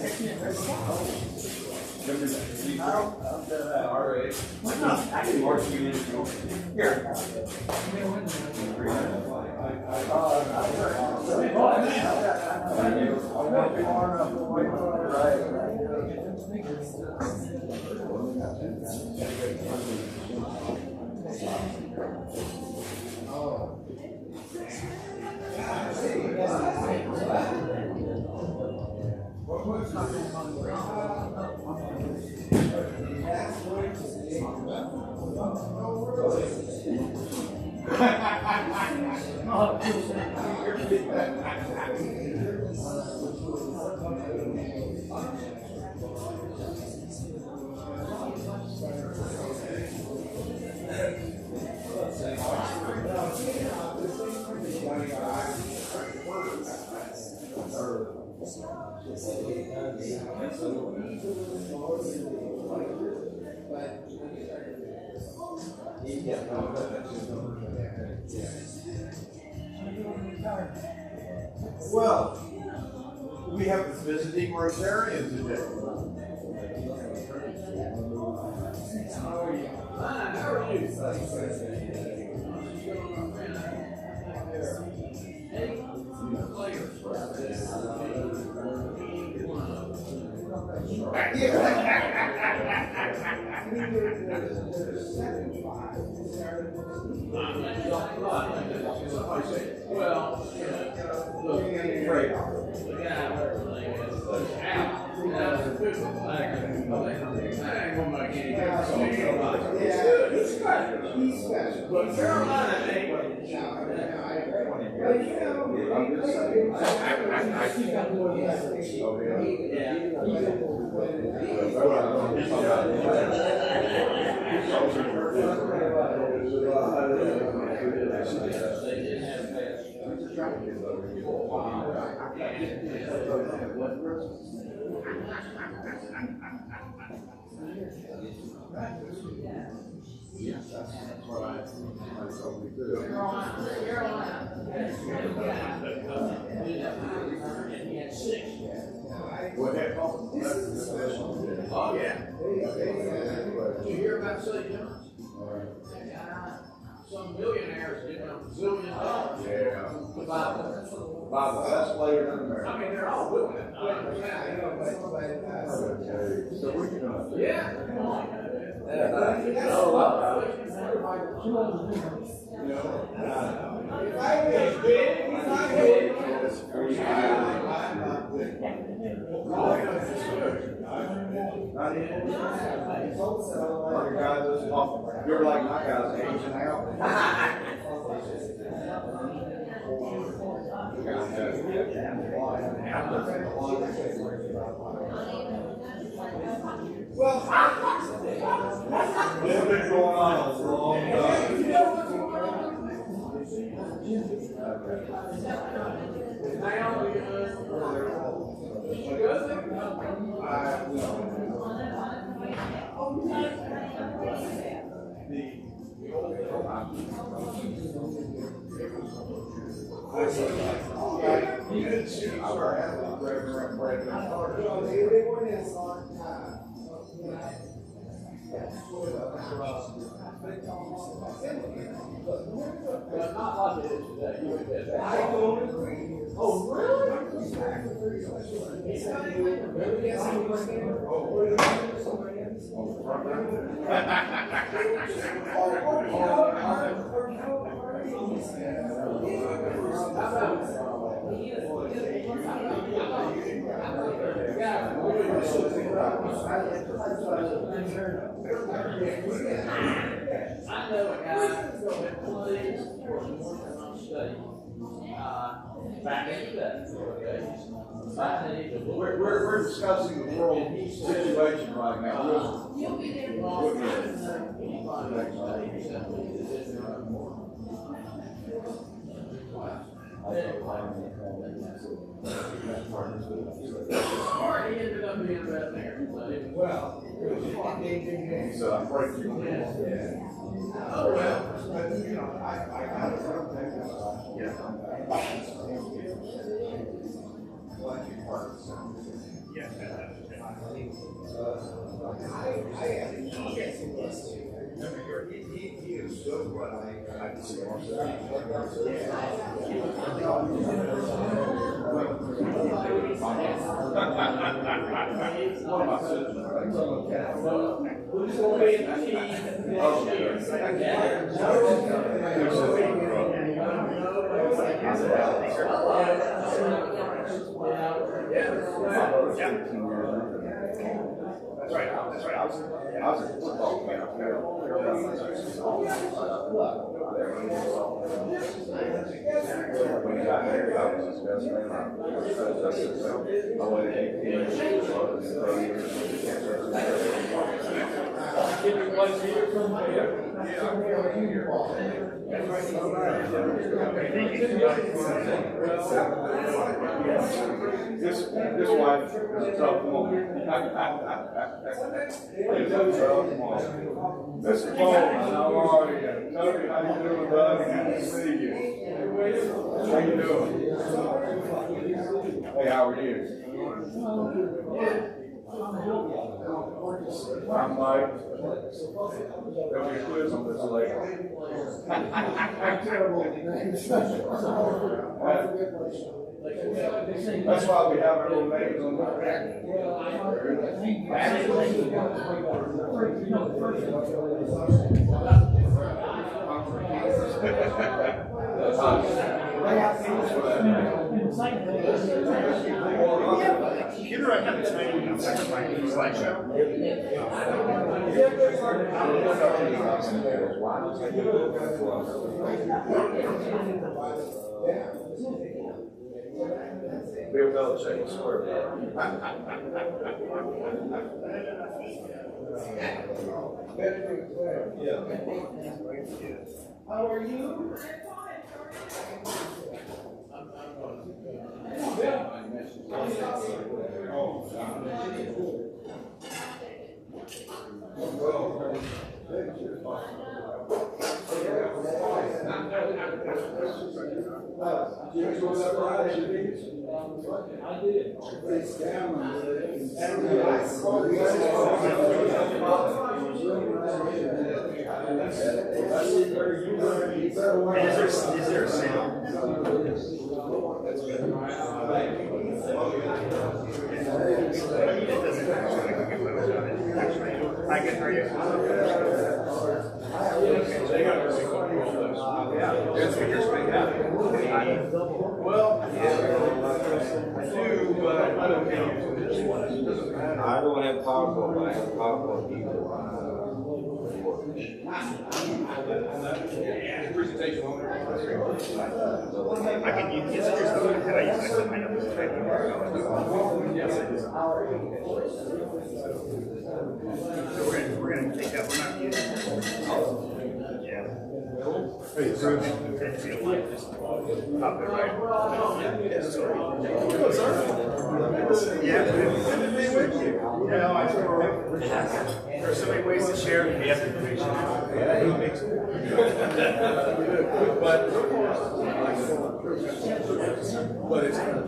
All right. I can mark you in. Here. Well, we have a visiting Rotarian today. How are you? Fine, how are you? Well, he's special. But Carolina ain't. Yes, that's what I told you to do. What happened? This is a special. Oh, yeah. Did you hear about St. John's? Some millionaires getting $1 zillion. Yeah. By the best player in America. I mean, they're all doing it. So what are you doing? Yeah. You're like my guys aging out. Well, it's been going on a long time. You didn't see our athlete break. They went in on time. But not like it is today. I don't agree. Oh, really? I know a guy that plays for North State back in the day. We're discussing the world situation right now. You'll be there. Marty ended up being a veterinarian. Well, so I'm breaking the yeah. Oh, well, but you know, I got it from there. Yeah. He is so what I see. That's right. I was a football player. When he got married, I was his best man. I went 18 This wife is a tough woman. Mr. Bowman, how are you? Toby, how you doing, bud? Good to see you. How you doing? Hey, how are you? I'm Mike. There'll be a quiz on this later. That's why we have our little names on the back. Computer, I have a tiny slideshow. Bill Belichick, swear. How are you? I did. Is there a sound? That's good. I can hear you. Well, I don't have PowerPoint, but I have PowerPoint keyboard. Presentation on there. I can use it just so I use it. I know this is so we're gonna take that. We're not using it. Yeah. Hey, Drew. Pop it right. Hello, sir. Yeah. There's so many ways to share the information. Yeah, he makes it. But it's kind of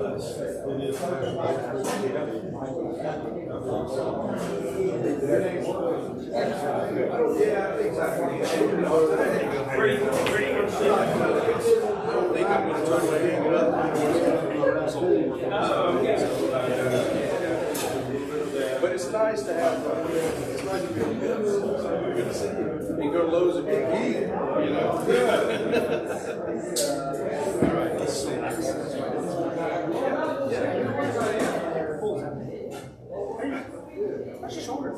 yeah, exactly. Pretty I don't think I'm going to totally hang it up. But it's nice to have, it's nice to be able to get good to see you. You go to Lowe's and get key, you know. All right, let's see. That's shorter.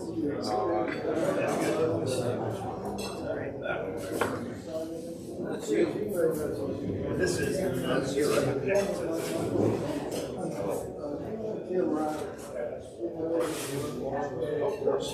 That's you. This is that's your Of course.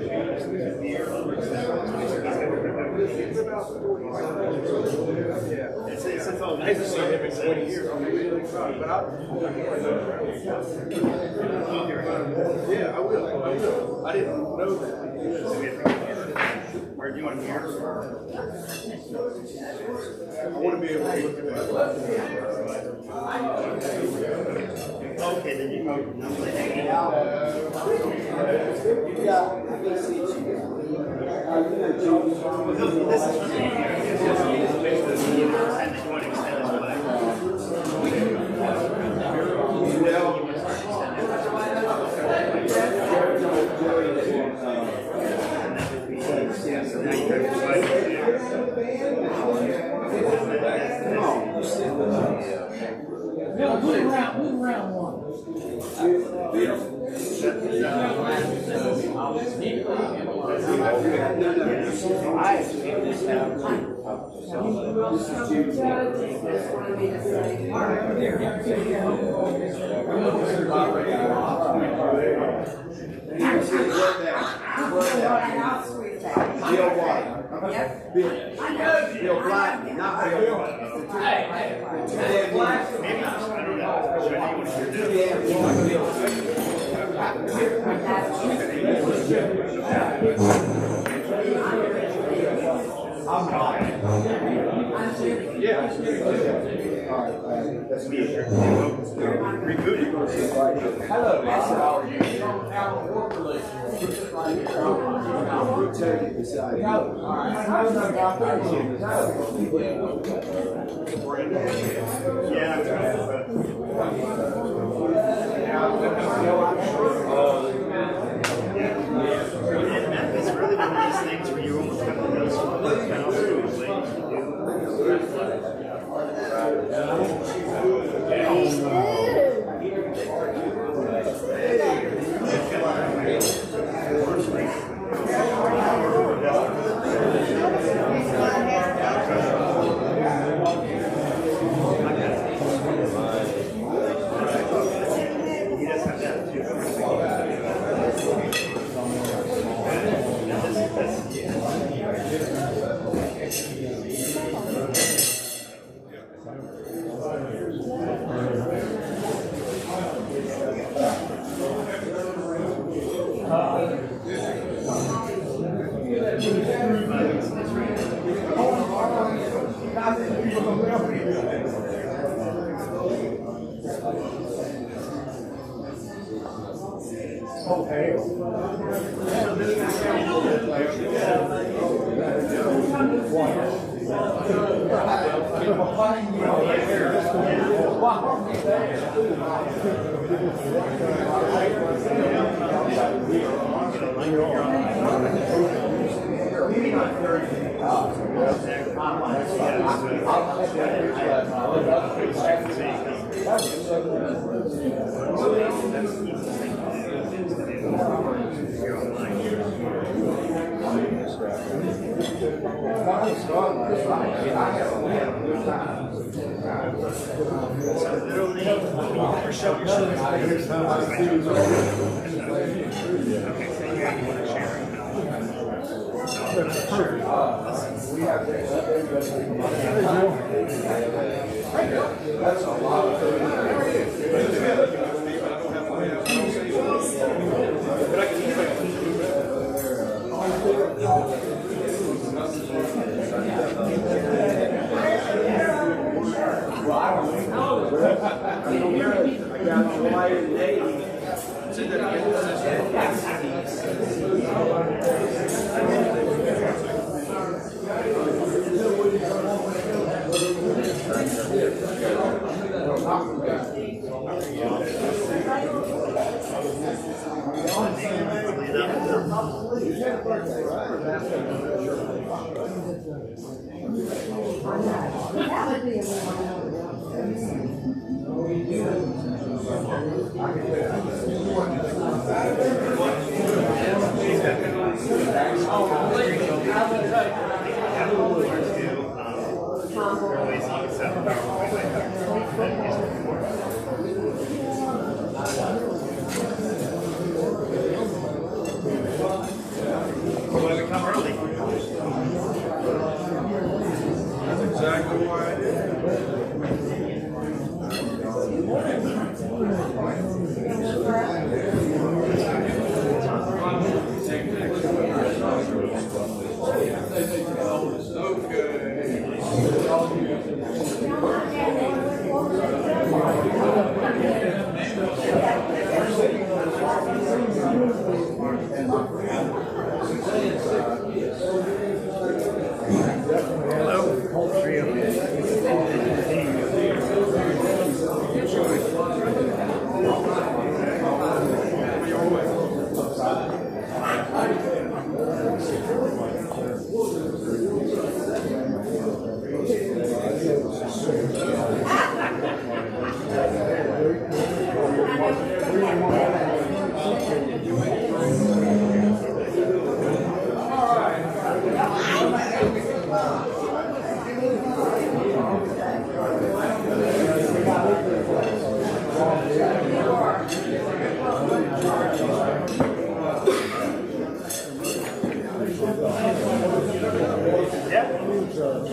Yeah. It's all nice to see him in 20 years. But yeah, I will. I didn't know that. Where do you want to hear? I want to be able to look at that. Okay, then you go. No, move around one. Bill Black, not Bill. Hey, Black. I'm fine. Yeah. That's me. Hello, Master. How are you? It's really one of these things where you almost have to know something else to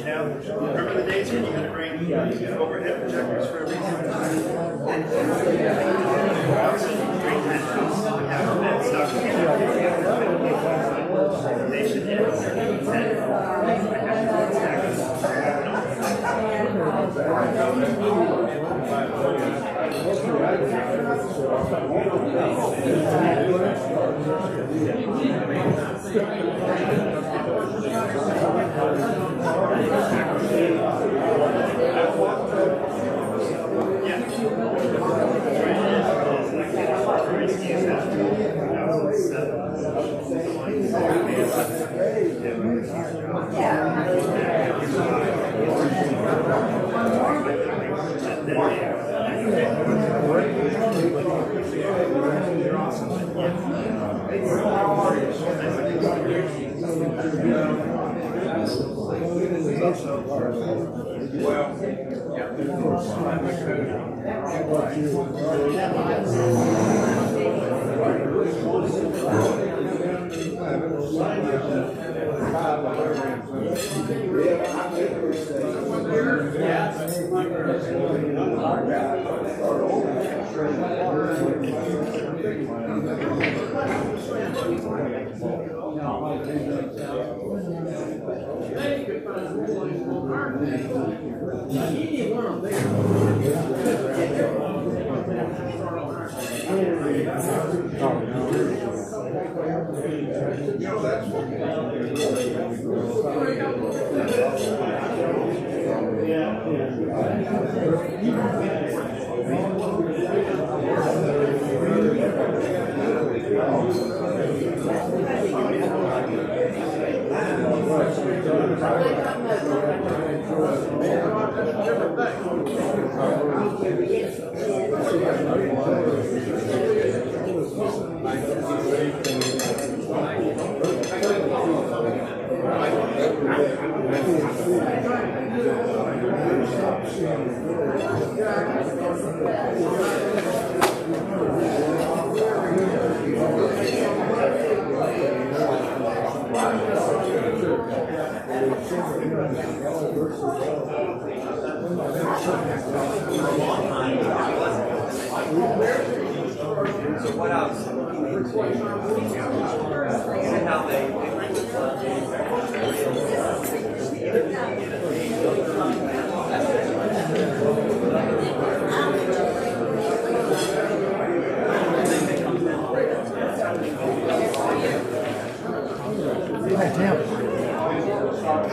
Now, remember the days when you had to bring overhead projectors for everything? They should hit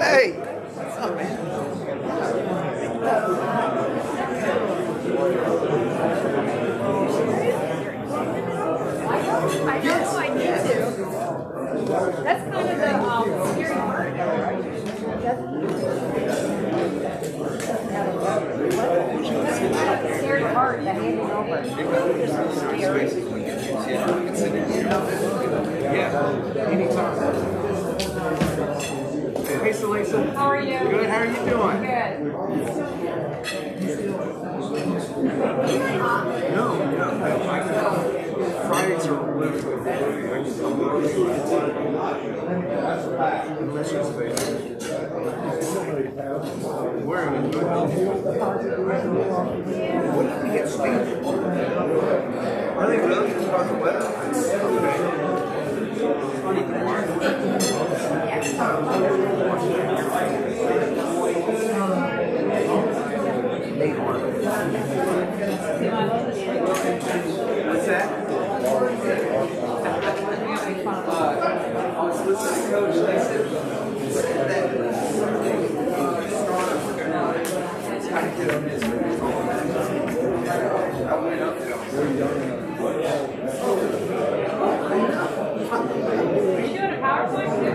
Hey! What's up, man? I know, I need to. That's kind of the scary part, right? That's the scary part, the handing over. Scary. Yeah, anytime. Hey, Salisa. How are you? Good, how are you doing? Good. No, Fridays are really good. Unless it's vacation. Where am I? What do you get standard? Are they really just about the weather? What's that? I was listening to Coach. They said that it's kind of hit or miss. I went up there. Are you doing a PowerPoint too?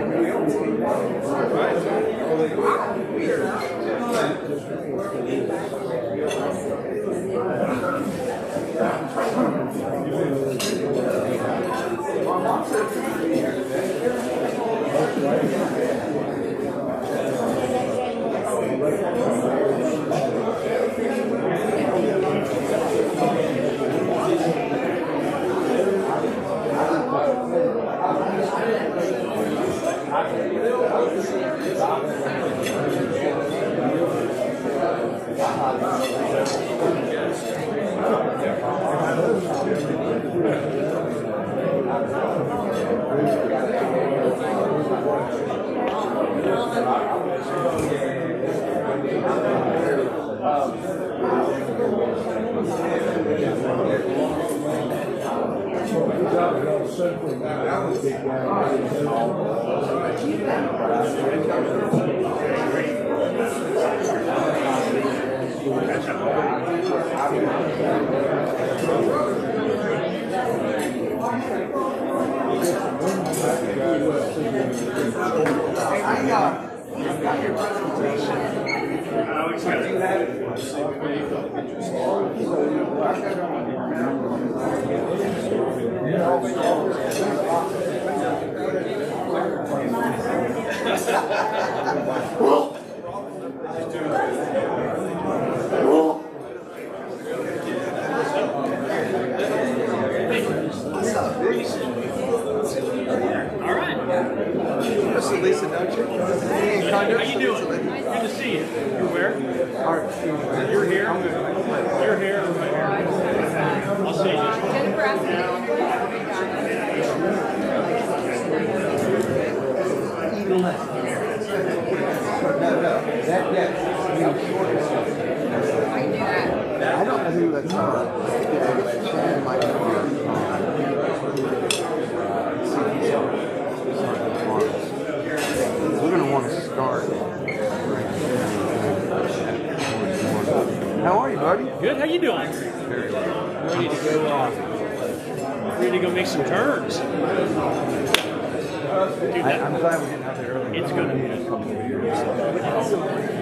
Lisa, don't you? How you doing? Good to see you. You're where? You're here? You're here? I'm right here. I'll see you. Jennifer asked me to I don't know who that's we're going to want to start. How are you, buddy? Good. How you doing? Very well. Ready to go. Ready to go make some turns. Dude, I'm glad we didn't have it earlier. it's going to be a couple of years.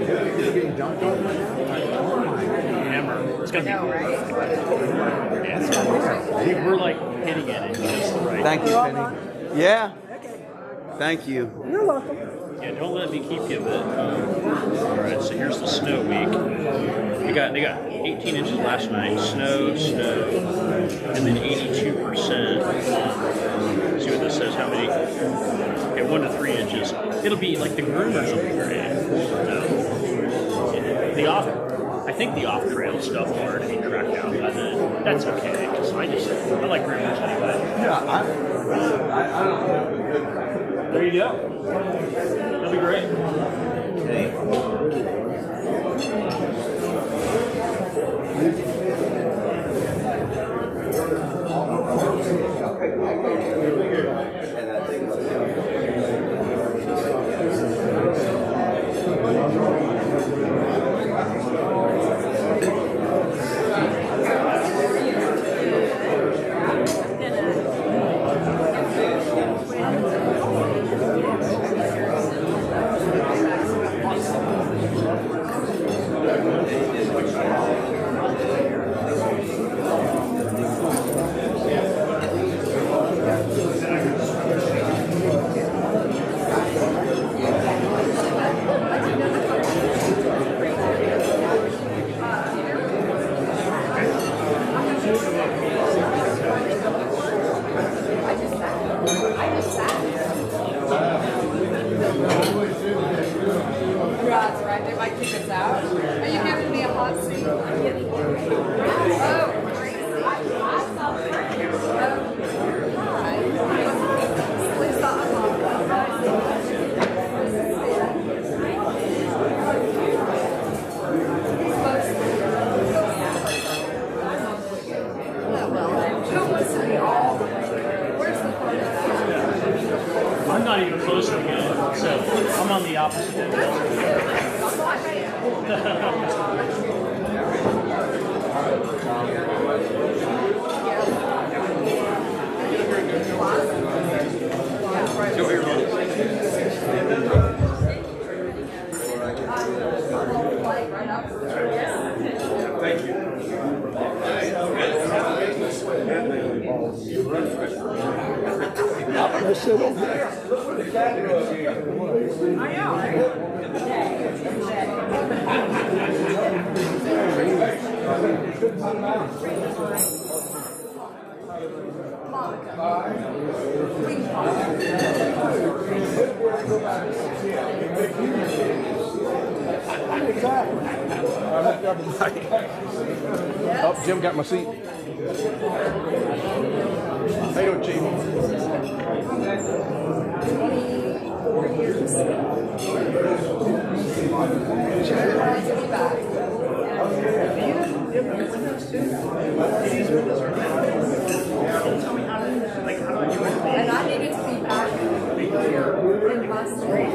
You're getting dunked on right now? Hammer. It's going to be right? Yeah, we're like hitting it in just the right. Thank you, Penny. Yeah. Thank you. You're welcome. Yeah, don't let me keep you, but all right. So here's the snow week. They got 18 inches last night. Snow, and then 82%. See what this says? How many? Okay, 1 to 3 inches. It'll be like the groomers will be great. I think the off-trail stuff will already be tracked out by then. That's okay, because I like groomers anyway. Yeah, I don't know. There you go. That'll be great. Right, they might kick us out. Are you giving me a hot seat? Oh, great. I'm not even close to good, so I'm on the opposite end. Thank you. Exactly. everybody. Oh, Jim got my seat. How you doing, Chief? 4 years. And I needed to be back in my street.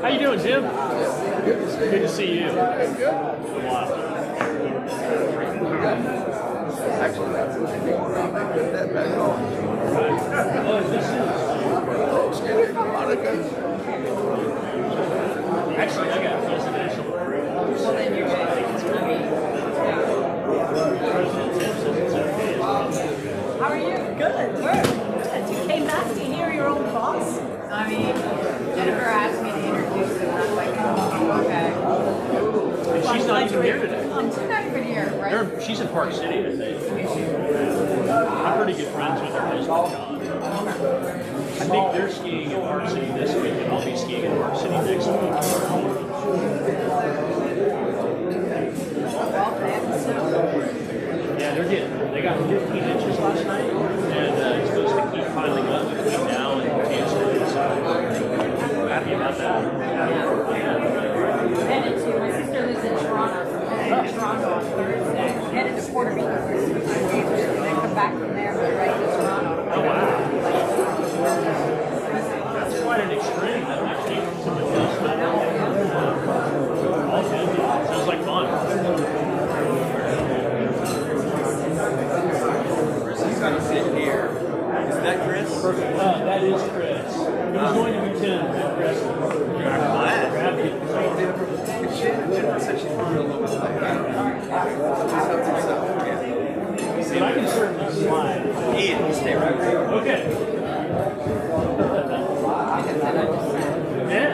How you doing, Jim? Good to see you. Wow. Actually, that's what they do around. They put that back on. Oh, this is. Actually, I got presidential approval. Well, then you're good. How are you? Good. Good. You came back to hear your own boss? I mean, Jennifer asked me to introduce him, and I was like, oh, okay. And she's not even here today. She's not even here, right? She's in Park City, I think. I'm pretty good friends with her husband, John. I think they're skiing in Park City this week, and I'll be skiing in Park City next week. Yeah, they got 15 inches last night, and it's supposed to keep piling up between now and Tuesday. So I'm happy about that. Headed to, my sister lives in Toronto. Headed to Toronto on Thursday. Headed to Puerto Rico for 6 weeks. And then come back from there, go right to Toronto. Oh, wow. That's quite an extreme. That might take some adjustment. All good. Sounds like fun. He's gonna sit here. Is that Chris? That is Chris. He's going to be 10 with Chris. I'm glad. Jennifer said she's going to a little bit But I can certainly slide. Ian, you stay right there. Okay. Yeah.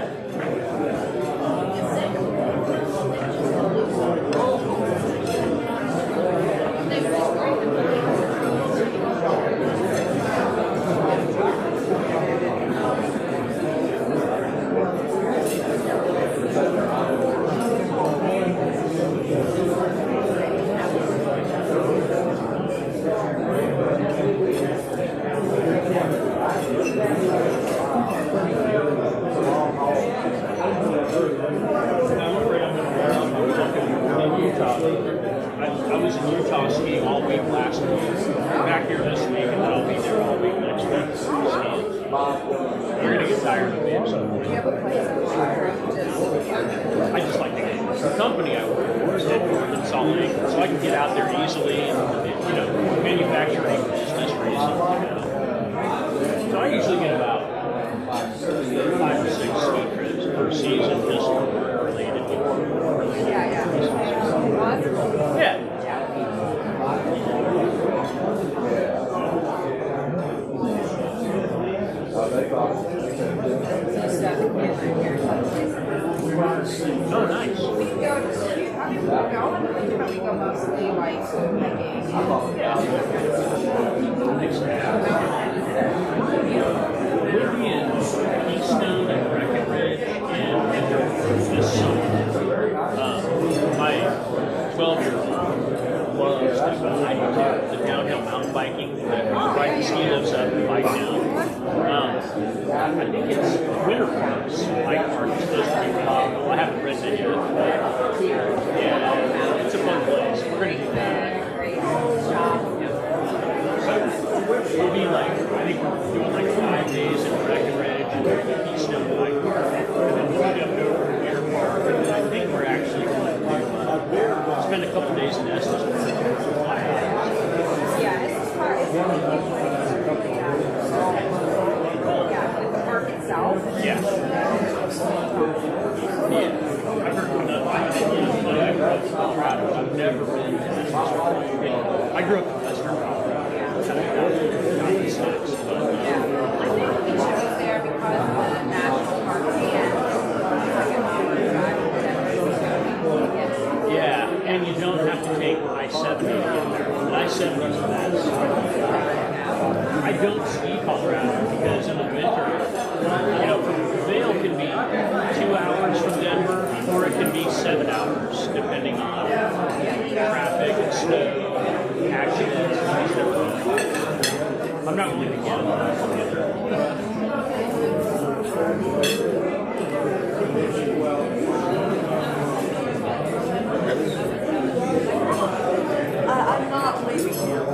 I was in Utah skiing all week last week. I'm back here this week, and then I'll be there all week next week skiing. You're gonna get tired of me at some point. I just like the company I work for is headquartered in Salt Lake, so I can get out there easily and manufacturing business reasons. So I usually get about 5 or 6 ski trips per season just for work related. Yeah. Oh, nice. We can go to, I mean, we probably go mostly like hiking. We'll be in Keystone and Breckenridge and this summer. My 12-year-old loves the downhill mountain biking. Ride the ski lifts up and bike down. I think it's Winter Park's bike park is supposed to be really cool. I haven't read it yet. Yeah, it's a fun place. We're going to do that. So we'll be like, I think we're doing like 5 days in Breckenridge and the Keystone bike park. And then we'll get up over to Winter Park. And then I think we're actually going to spend a couple days in Estes Park. Yeah, Estes Park is really the park itself. Yeah. I've heard enough. I grew up in Colorado. I've never been to Estes Park. I grew up in Western Colorado. Not the sticks, but I think we chose there because of the national park and yeah, and you don't have to take $7 for that. I don't ski Colorado because in the winter, you know, Vail can be 2 hours from Denver, or it can be 7 hours, depending on traffic and snow, accidents, and stuff. I'm not willing to get on that together. I'm not leaving here.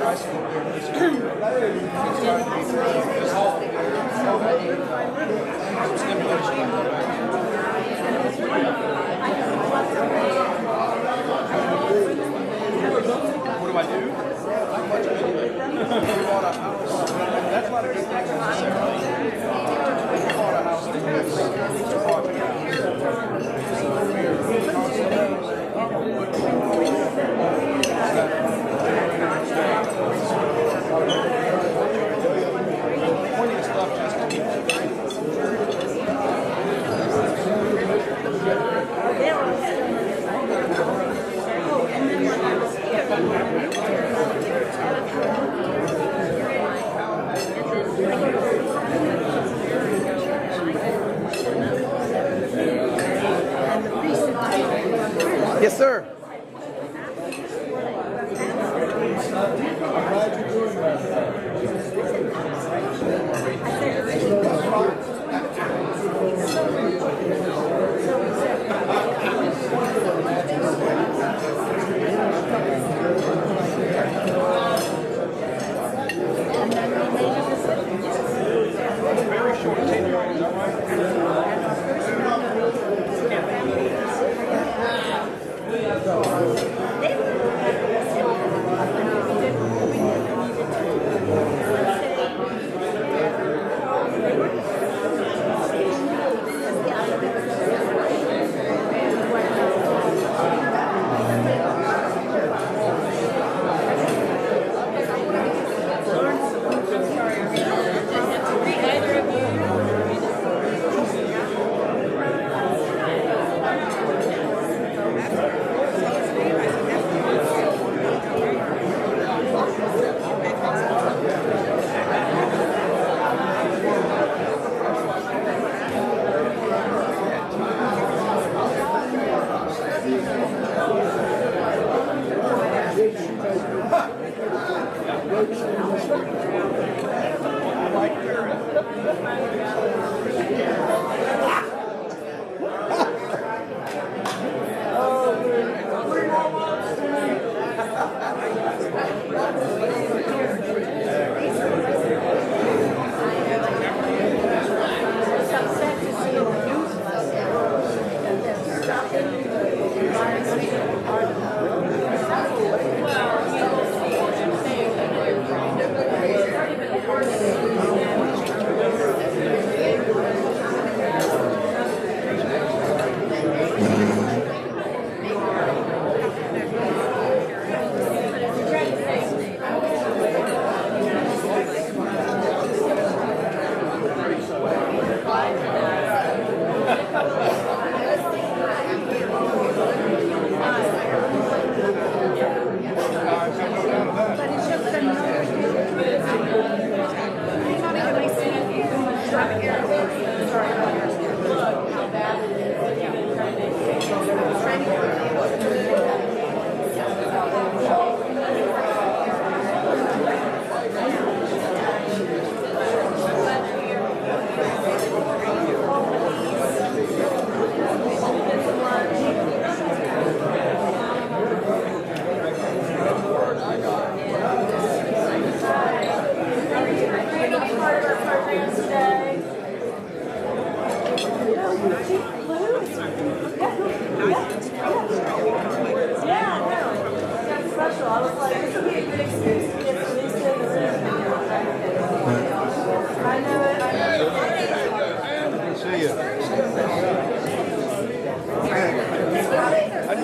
What do I do? That's not Yes, sir. very short tenure, is that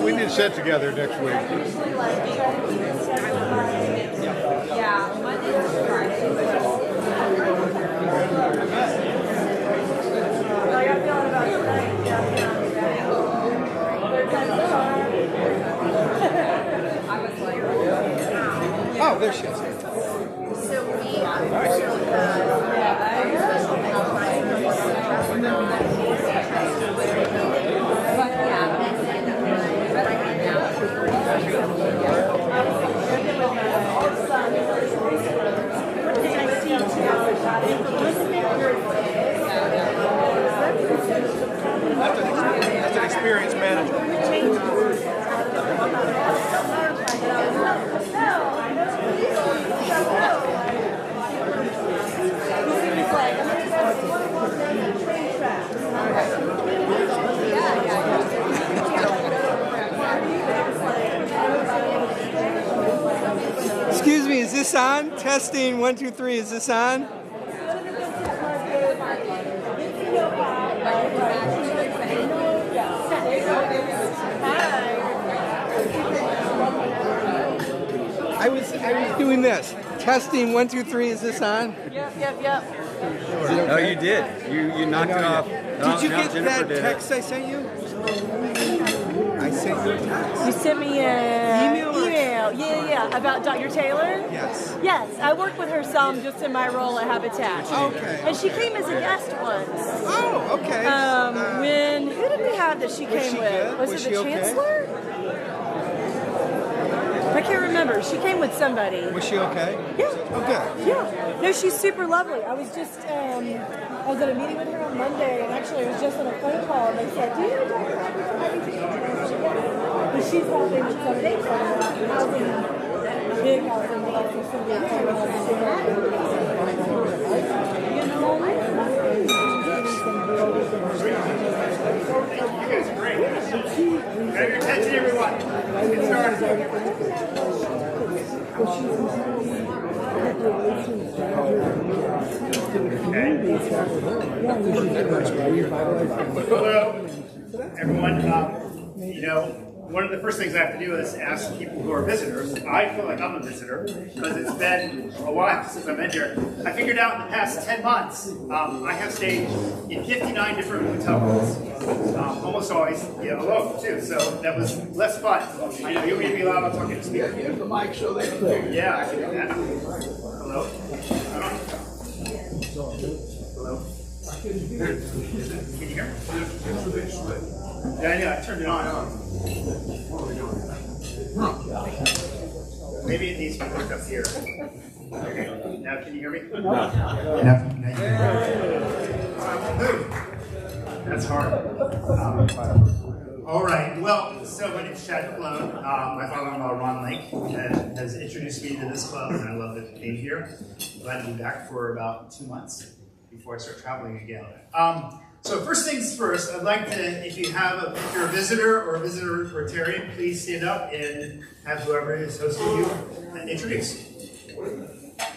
We need to sit together next week. Yeah, Monday to Friday. Like I'm feeling about tonight. Yeah, I'm feeling today. Third time's the charm. I was like, Oh, there she is. so we That's an experienced manager. Excuse me, is this on? Testing, 1, 2, 3, is this on? I was doing this. Testing, 1, 2, 3, is this on? Yep. Oh, you did. You knocked it off. Did you get that text I sent you? I sent you a text. You sent me an Email? Yeah, about Dr. Taylor? Yes. Yes, I work with her some just in my role at Habitat. Okay. And she came as a guest once. Oh, okay. Who did we have that she came she with? good? Was Was it she the okay? Chancellor? I can't remember. She came with somebody. Was she okay? Yeah. Okay. Yeah. No, she's super lovely. I was just, I was at a meeting with her on Monday, and actually I was just on a phone call, and they said, do you know Dr. Happy from Happy Teachers? But she's helping with some housing, big housing, but also some big Grab your attention, everyone. Let's get started. Hello, everyone. One of the first things I have to do is ask people who are visitors. I feel like I'm a visitor because it's been a while since I've been here. I figured out in the past 10 months, I have stayed in 59 different hotel rooms. Almost always alone too, so that was less fun. I know you want me to be loud, I'll talk into speaker. Use the mic so they can hear you. Yeah, I can do that. Hello? Hello? Can you hear me? Yeah, I turned it on. Maybe it needs to be hooked up here. Okay. Now can you hear me? No. Now you can hear me. That's hard. All right. Well, so my name is Chad Malone. My father-in-law, Ron Lake, has introduced me to this club, and I love that I came here. Glad to be back for about 2 months before I start traveling again. So first things first, I'd like to, if you're a visitor or a visitor Rotarian, please stand up and have whoever is hosting you introduce.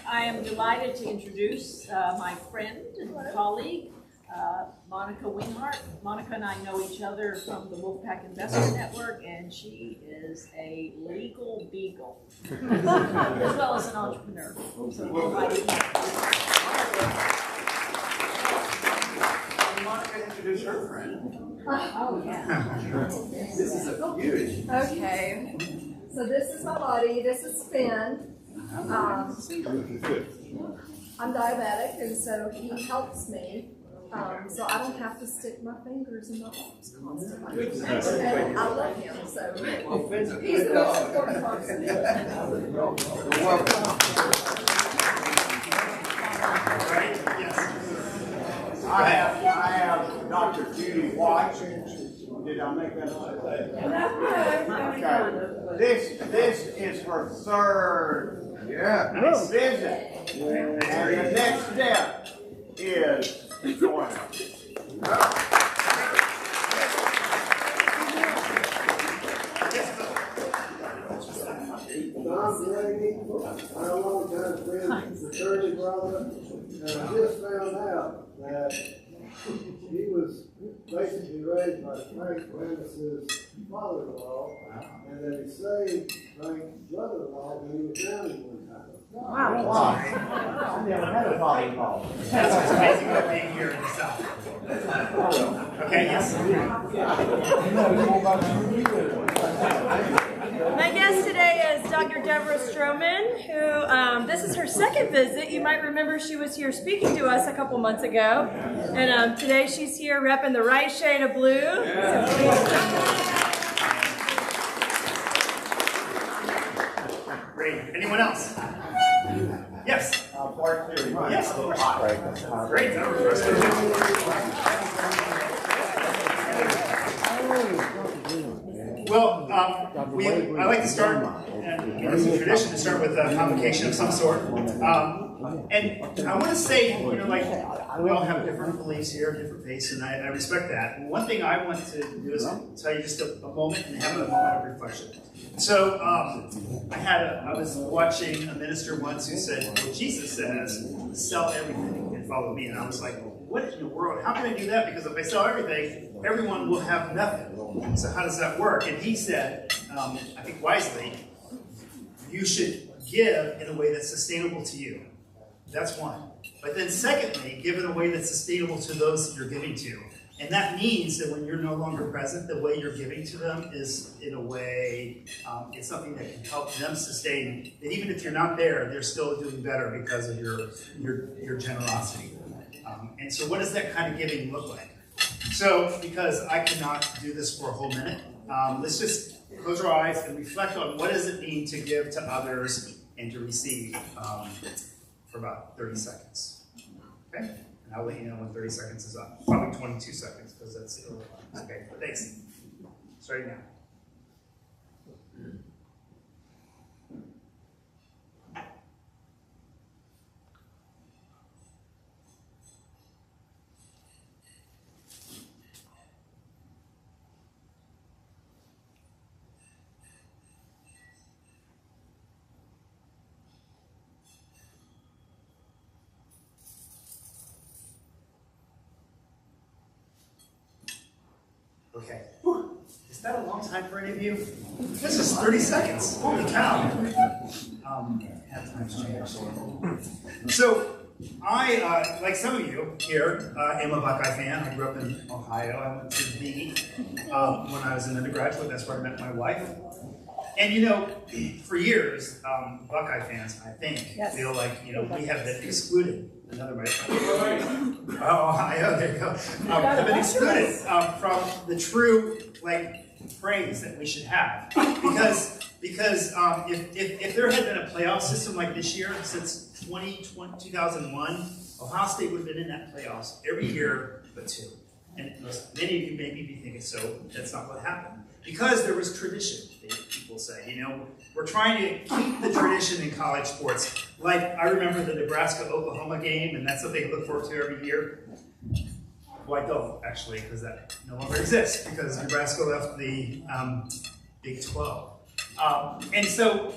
I am delighted to introduce my friend and colleague, Monica Winghart. Monica and I know each other from the Wolfpack Investor Network, and she is a legal beagle, as well as an entrepreneur. So Monica, introduce her friend. Oh, yeah. This is a huge. Okay. So this is my buddy. This is Finn. I'm diabetic, and so he helps me. So I don't have to stick my fingers in my arms constantly. And I love him, so he's the most important person. Welcome. Right? Yes. I have Dr. Judy Watts. Did I make that up? Okay. This is her third visit. And the next step is join us. I'm Grady. I'm a long-time friend, fraternity brother, and I just found out that he was basically raised by Frank Rannis's father-in-law, and that he saved Frank's brother-in-law when he was drowning one time. Wow. I never had a father-in-law. That's what's amazing about being here in the South. Okay, yes. My guest today is Dr. Deborah Stroman, who, this is her second visit. You might remember she was here speaking to us a couple months ago. And today she's here repping the right shade of blue. Great. Anyone else? Yes. Yes, of course. Great. Well, I like to start, and it's a tradition to start with a convocation of some sort. And I want to say, you know, like, we all have different beliefs here, different faiths, and I respect that. And one thing I want to do is tell you just a moment and have a moment of reflection. So I was watching a minister once who said, well, Jesus says, sell everything and follow me. And I was like, what in the world? How can I do that? Because if I sell everything, everyone will have nothing. So how does that work? And he said, I think wisely, you should give in a way that's sustainable to you. That's one. But then secondly, give in a way that's sustainable to those that you're giving to. And that means that when you're no longer present, the way you're giving to them is, in a way, it's something that can help them sustain. And even if you're not there, they're still doing better because of your generosity. And so what does that kind of giving look like? So, because I cannot do this for a whole minute, let's just close our eyes and reflect on what does it mean to give to others and to receive for about 30 seconds. Okay? And I'll let you know when 30 seconds is up. Probably 22 seconds, because that's still okay. But thanks. Starting now. Okay. Whew. Is that a long time for any of you? This is 30 seconds. Holy cow. Time's changed. So, I, like some of you here, am a Buckeye fan. I grew up in Ohio. I went to the when I was an undergraduate. That's where I met my wife. And you know, for years, Buckeye fans, I think, feel like, you know, we have been excluded. Another way. Oh, Ohio, there you go. Have been excluded from the true, like, praise that we should have. Because if there had been a playoff system like this year, since 2001, Ohio State would have been in that playoffs every year but two. And many of you maybe be thinking, so that's not what happened. Because there was tradition, people say. You know, we're trying to keep the tradition in college sports. Like, I remember the Nebraska-Oklahoma game, and that's something I look forward to every year. Well, I don't, actually, because that no longer exists, because Nebraska left the Big 12. And so,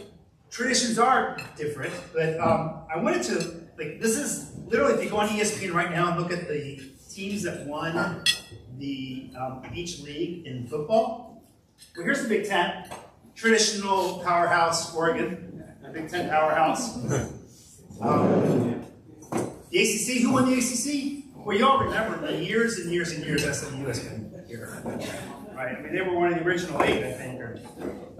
traditions are different, but I wanted to, like, this is, literally, if you go on ESPN right now and look at the teams that won the each league in football. Well, here's the Big Ten. Traditional powerhouse, Oregon. The Big Ten powerhouse. The ACC, who won the ACC? Well, you all remember the years and years and years SMU has been here. Right? I mean, they were one of the original 8, I think.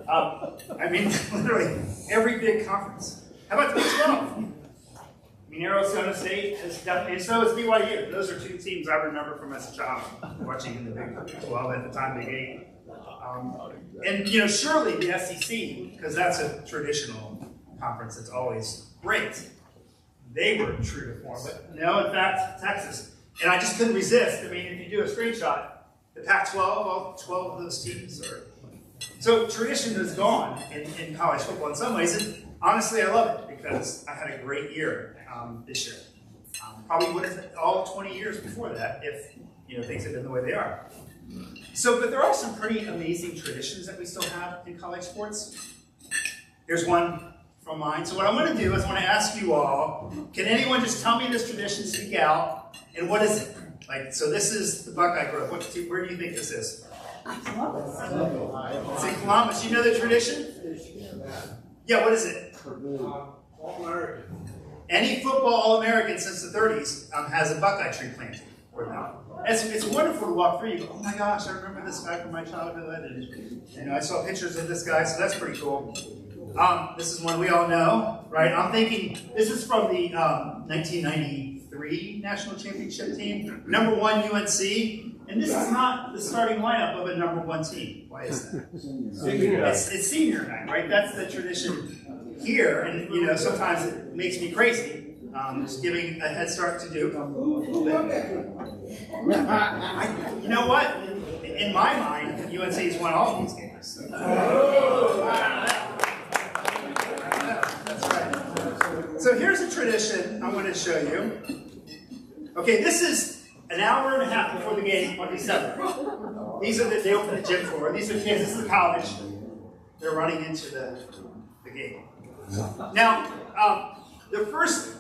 I mean, literally, every big conference. How about the Big 12? I mean, Arizona State is definitely, and so is BYU. Those are two teams I remember from as a child watching in the Big 12 at the time, Big 8. And, you know, surely the SEC, because that's a traditional conference that's always great, they were true to form. But no, in fact, Texas. And I just couldn't resist. I mean, if you do a screenshot, the Pac-12, all 12 of those teams are. So tradition is gone in college football in some ways. And honestly, I love it because I had a great year this year. Probably would have all 20 years before that if, you know, things had been the way they are. So, but there are some pretty amazing traditions that we still have in college sports. Here's one from mine. So what I want to do is I want to ask you all, can anyone just tell me this tradition, speak out, and what is it? Like, so this is the Buckeye Grove. Where do you think this is? It's in Columbus. You know the tradition? Yeah, what is it? All-American. Any football All-American since the 30s has a Buckeye tree planted for them. It's wonderful to walk through. You go, oh my gosh, I remember this guy from my childhood, and you know, I saw pictures of this guy, so that's pretty cool. This is one we all know, right? I'm thinking this is from the 1993 national championship team, #1 UNC, and this is not the starting lineup of a #1 team. Why is that? It's senior night, right? That's the tradition here, and you know, sometimes it makes me crazy. Just giving a head start to Duke. You know what? In my mind, UNC has won all these games. So. That's right. So here's a tradition I want to show you. Okay, this is an hour and a half before the game on December. These are they open the gym for. These are kids, this is college. They're running into the game. Now, the first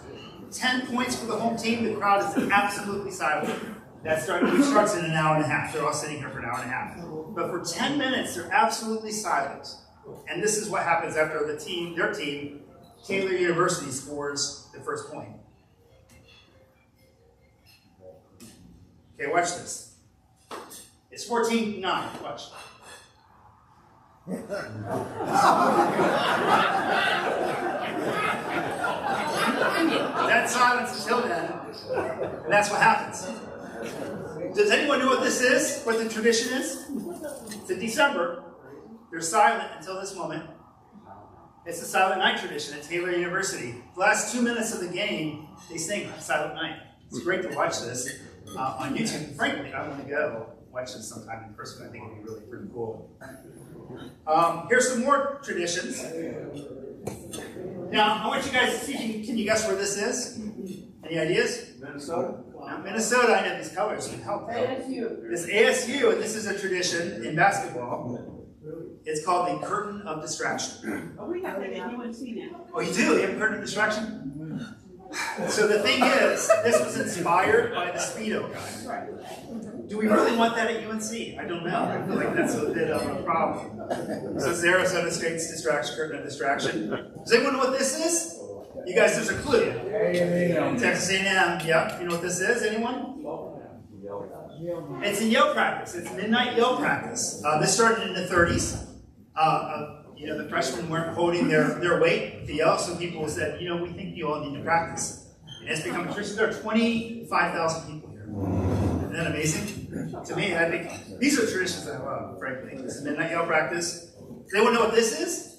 10 points for the home team, the crowd is absolutely silent. Which starts in an hour and a half. They're all sitting here for an hour and a half. But for 10 minutes, they're absolutely silent. And this is what happens after their team, Taylor University, scores the first point. Okay, watch this. It's 14-9. Watch. That's silence until then, and that's what happens. Does anyone know what this is? What the tradition is? It's in December. They're silent until this moment. It's the Silent Night tradition at Taylor University. The last 2 minutes of the game, they sing Silent Night. It's great to watch this on YouTube. And frankly, I want to go watch this sometime in person. I think it'd be really pretty cool. Here's some more traditions. Now, I want you guys to see, can you guess where this is? Any ideas? Minnesota. Now, Minnesota, I know these colors can help. ASU. This ASU, and this is a tradition in basketball. It's called the Curtain of Distraction. Oh, we have that at UNC now. Oh, you do? You have a Curtain of Distraction? So the thing is, this was inspired by the Speedo guy. Do we really want that at UNC? I don't know. I feel like that's a bit of a problem. So it's Arizona State's distraction, Curtain of Distraction. Does anyone know what this is? You guys, there's a clue. Texas A&M. Yep. You know what this is? Anyone? It's in yell practice. It's midnight yell practice. This started in the 30s. The freshmen weren't holding their weight to yell, so people said, we think you all need to practice. And it's become a tradition. There are 25,000 people here. Isn't that amazing? To me, I think these are traditions I love, frankly. This is midnight yell practice. Does anyone know what this is?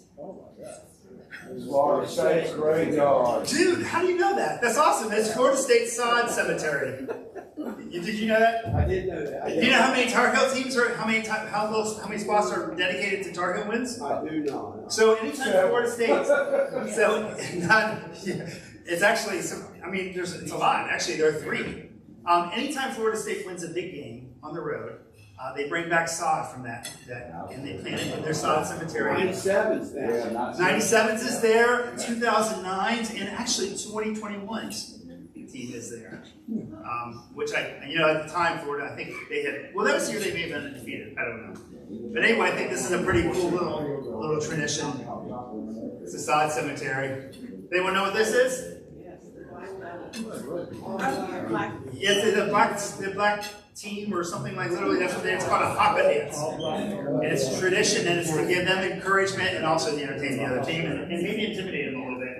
Florida State's graveyard. Dude, how do you know that? That's awesome. It's Florida State Sod Cemetery. Did you know that? I did know that. Do you know how many Tar Heel teams are, how many spots are dedicated to Tar Heel wins? I do not. So anytime Florida State, it's actually, it's a lot. Actually, there are 3. Anytime Florida State wins a big game on the road, they bring back sod from that and they plant it in their sod cemetery. 97's there. 97's is there, 2009's, and actually 2021's team is there. Which at the time, Florida, I think they had, that was the year they may have been undefeated. I don't know. But anyway, I think this is a pretty cool little tradition. It's a sod cemetery. Anyone know what this is? Yes, the black team or something like literally that's what it's called, a haka dance. And it's a tradition and it's to give them encouragement and also to entertain the other team and maybe intimidate them a little bit.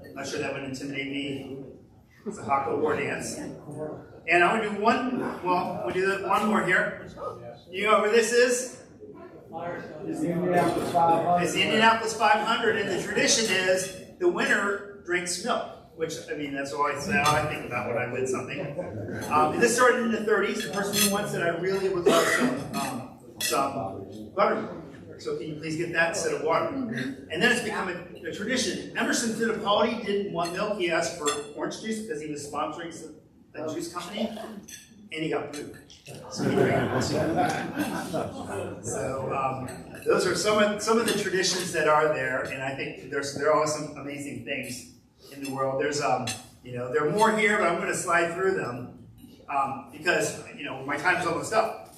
I'm not sure that would intimidate me. It's a haka war dance. And I'm gonna do we'll do one more here. You know where this is? It's the Indianapolis 500. It's the Indianapolis 500, and the tradition is the winner drinks milk. Which, that's all I think about when I win something. This started in the 30s. The person who wants it, I really would love some buttermilk. So can you please get that instead of water? And then it's become a tradition. Emerson Fittipaldi didn't want milk. He asked for orange juice because he was sponsoring a juice company, and he got booed. So he drank it. So those are some of the traditions that are there, and I think there are some amazing things in the world. There's there are more here, but I'm going to slide through them because my time's almost up.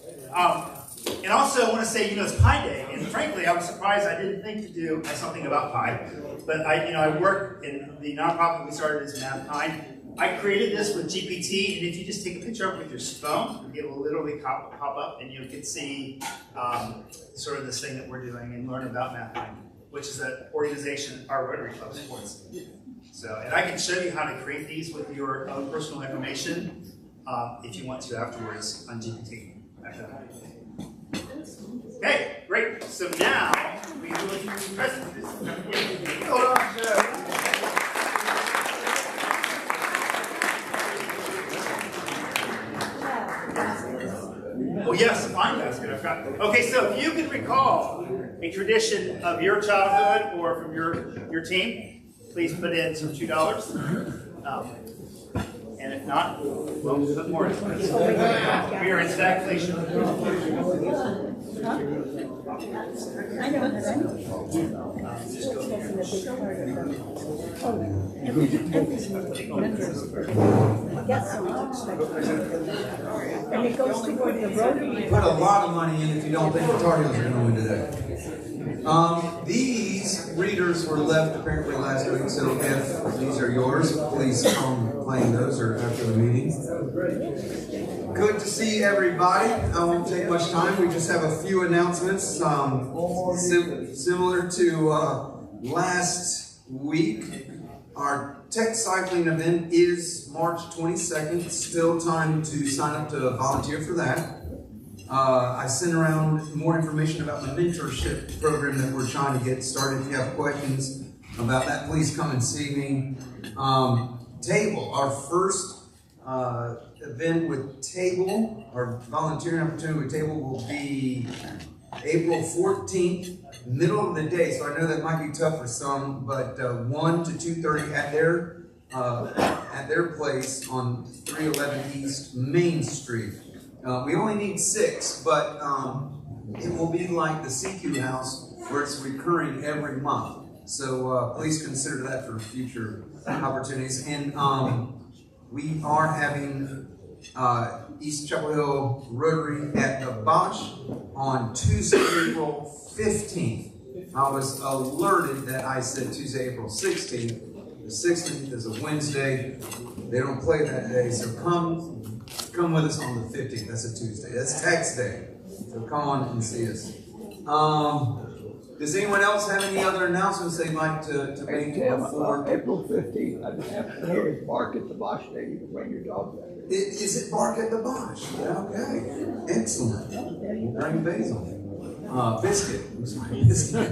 And also I want to say it's Pie Day, and frankly I was surprised I didn't think to do something about pie. But I work in the nonprofit we started as Math Pie. I created this with GPT, and if you just take a picture of it with your phone, it will literally pop up, and you can see sort of this thing that we're doing and learn about Math Pie, which is an organization our Rotary Club supports. So, and I can show you how to create these with your own personal information if you want to afterwards on GPT. Okay, great. So now we will do presentations. Hold on, Oh yes, the wine basket. I forgot. Okay, so if you can recall a tradition of your childhood or from your team, please put in some $2. And if not, we'll put more in. We are in stagflation. And it goes toward the Rotary. Put a lot of money in if you don't think the Tar Heels are going to win today. These readers were left apparently last week, so if these are yours, please come claim those or after the meeting. Good to see everybody. I won't take much time. We just have a few announcements. Similar to last week, our tech cycling event is March 22nd. Still time to sign up to volunteer for that. I sent around more information about the mentorship program that we're trying to get started. If you have questions about that, please come and see me. Table, our first event with Table, our volunteering opportunity with Table will be April 14th, middle of the day. So I know that might be tough for some, but 1 to 2:30 at their place on 311 East Main Street. We only need 6, but it will be like the CQ House where it's recurring every month. So please consider that for future opportunities. And we are having East Chapel Hill Rotary at the Bosch on Tuesday, April 15th. I was alerted that I said Tuesday, April 16th. The 16th is a Wednesday. They don't play that day, so come with us on the 15th. That's a Tuesday. That's tax day. So come on and see us. Does anyone else have any other announcements they'd like to make before? April 15th. I just have to hear is Bark at the Bosch Day. You can bring your dog back. Is it Bark at the Bosch? Okay. Excellent. Bring Basil. Biscuit. Biscuit.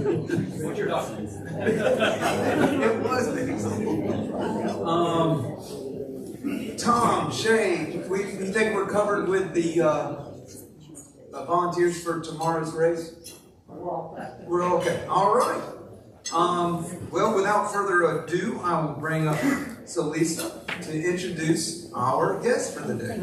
What's your dog name? It was Basil. Tom, Shay, we think we're covered with the volunteers for tomorrow's race? We're okay. All right. Well, without further ado, I will bring up Celisa to introduce our guest for the day.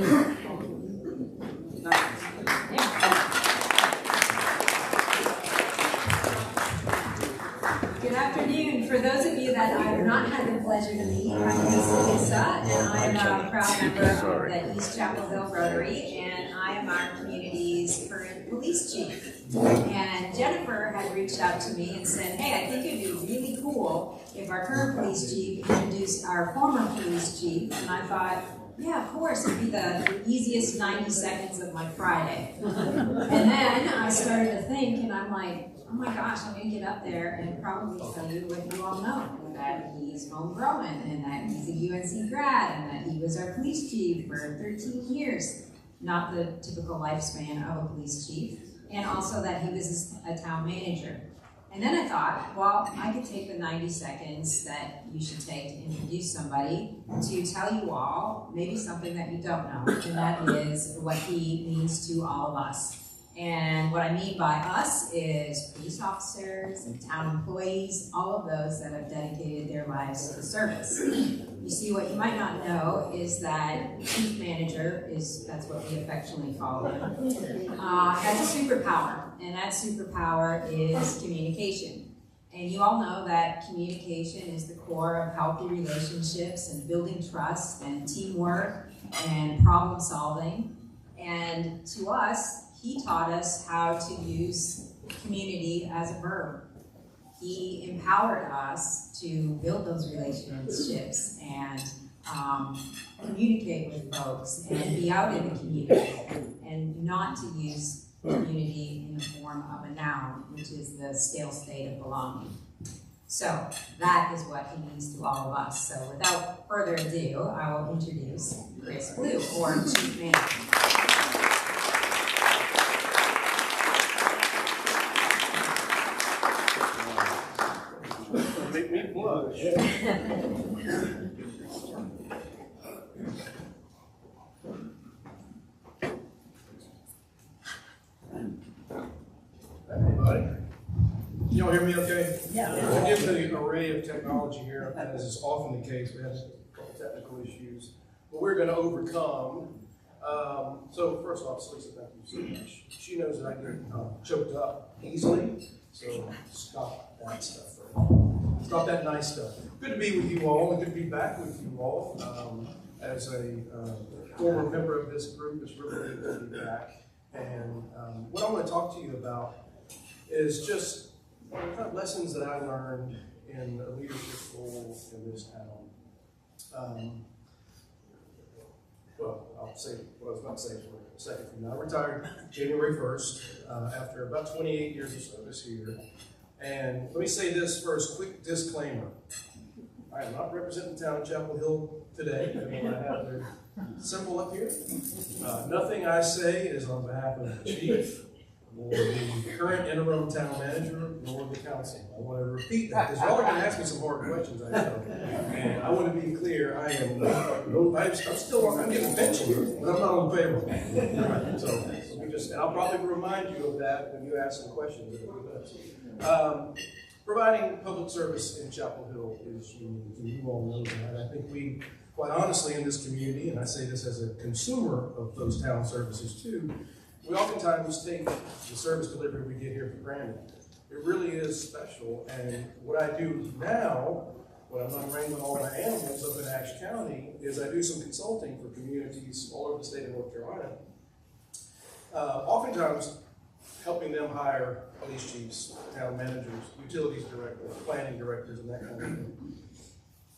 Good afternoon. For those of you that I have not had the pleasure to meet, my name is Lisa, and I am a proud member of the East Chapel Hill Rotary, and I am our community's current police chief. And Jennifer had reached out to me and said, hey, I think it'd be really cool if our current police chief introduced our former police chief. And I thought, yeah, of course, it'd be the easiest 90 seconds of my Friday. And then I started to think, and I'm like, oh my gosh, I'm going to get up there and probably tell you what you all know, that he's homegrown and that he's a UNC grad and that he was our police chief for 13 years, not the typical lifespan of a police chief, and also that he was a town manager. And then I thought, well, I could take the 90 seconds that you should take to introduce somebody to tell you all maybe something that you don't know, and that is what he means to all of us. And what I mean by us is police officers and town employees, all of those that have dedicated their lives to service. You see, what you might not know is that chief manager that's what we affectionately call him, has a superpower, and that superpower is communication. And you all know that communication is the core of healthy relationships and building trust and teamwork and problem solving. And to us, he taught us how to use community as a verb. He empowered us to build those relationships and communicate with folks and be out in the community and not to use community in the form of a noun, which is the stale state of belonging. So that is what he means to all of us. So without further ado, I will introduce Chris Blue, or Chief Manager. Make me blush. You all hear me okay? Yeah. Given the array of technology here, as is often the case, we have a couple technical issues, but we're going to overcome. So first off, Lisa, thank you so much. She knows that I get choked up easily, so stop that stuff. Stop that nice stuff. Good to be with you all, and good to be back with you all. As a former member of this group, it's really good to be back. And what I want to talk to you about is just kind of lessons that I learned in a leadership role in this town. Well, I'll say what I was about to say for a second from now. I retired January 1st after about 28 years of service here. And let me say this first, quick disclaimer. I am not representing the town of Chapel Hill today. I have their symbol up here. Nothing I say is on behalf of the chief, or the current interim town manager, nor the council. I want to repeat that, because y'all are going to ask me some hard questions, I know. And I want to be clear, I am not, I'm getting a pension, but I'm not on payroll. So we just, and I'll probably remind you of that when you ask some questions. Providing public service in Chapel Hill is unique, and you all know that. I think we, quite honestly, in this community, and I say this as a consumer of those town services too, we oftentimes take the service delivery we get here for granted. It really is special, and what I do now, when I'm not wrangling all my animals up in Ashe County, is I do some consulting for communities all over the state of North Carolina. Oftentimes, helping them hire police chiefs, town managers, utilities directors, planning directors, and that kind of thing.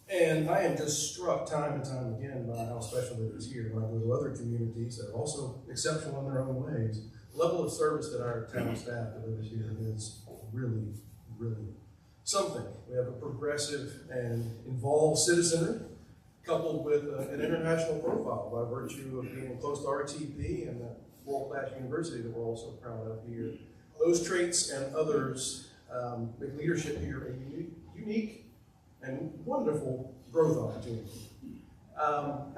And I am just struck time and time again by how special it is here when I go to other communities that are also exceptional in their own ways. The level of service that our town staff delivers here is really, really something. We have a progressive and involved citizenry coupled with an international profile by virtue of being close to RTP and the world-class university that we're also proud of here. Those traits and others make leadership here a unique and wonderful growth opportunity.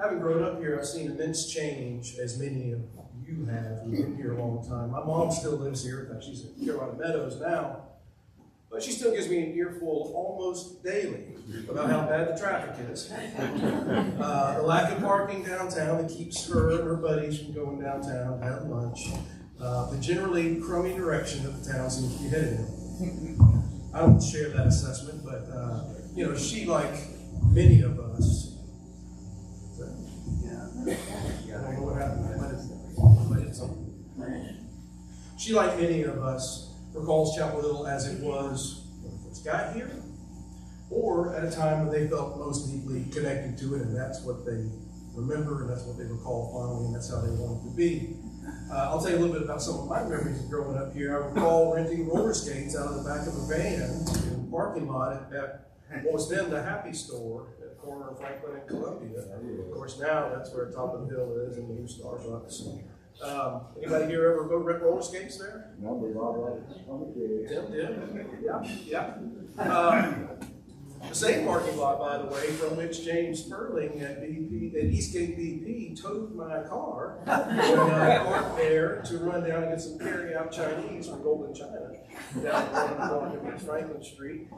Having grown up here, I've seen immense change, as many of you have who've been here a long time. My mom still lives here. In fact, she's in Carolina Meadows now. But she still gives me an earful almost daily about how bad the traffic is. The lack of parking downtown that keeps her and her buddies from going downtown to have lunch. The generally crummy direction that the town seems to be headed in. I don't share that assessment, but you know, she, like many of us, I don't know what happened. I did something. She, like many of us, recalls Chapel Hill as it was when we first got here, or at a time when they felt most deeply connected to it, and that's what they remember, and that's what they recall fondly, and that's how they want it to be. I'll tell you a little bit about some of my memories of growing up here. I recall renting roller skates out of the back of a van in the parking lot at what was then the Happy Store at the corner of Franklin and Columbia. Of course, now that's where Top of the Hill is, and the new Starbucks. Anybody here ever go rent roller skates there? Tim did? Yeah. The same parking lot, by the way, from which James Sperling at Eastgate BP towed my car when I parked there to run down and get some carry-out Chinese from Golden China down on Franklin Street.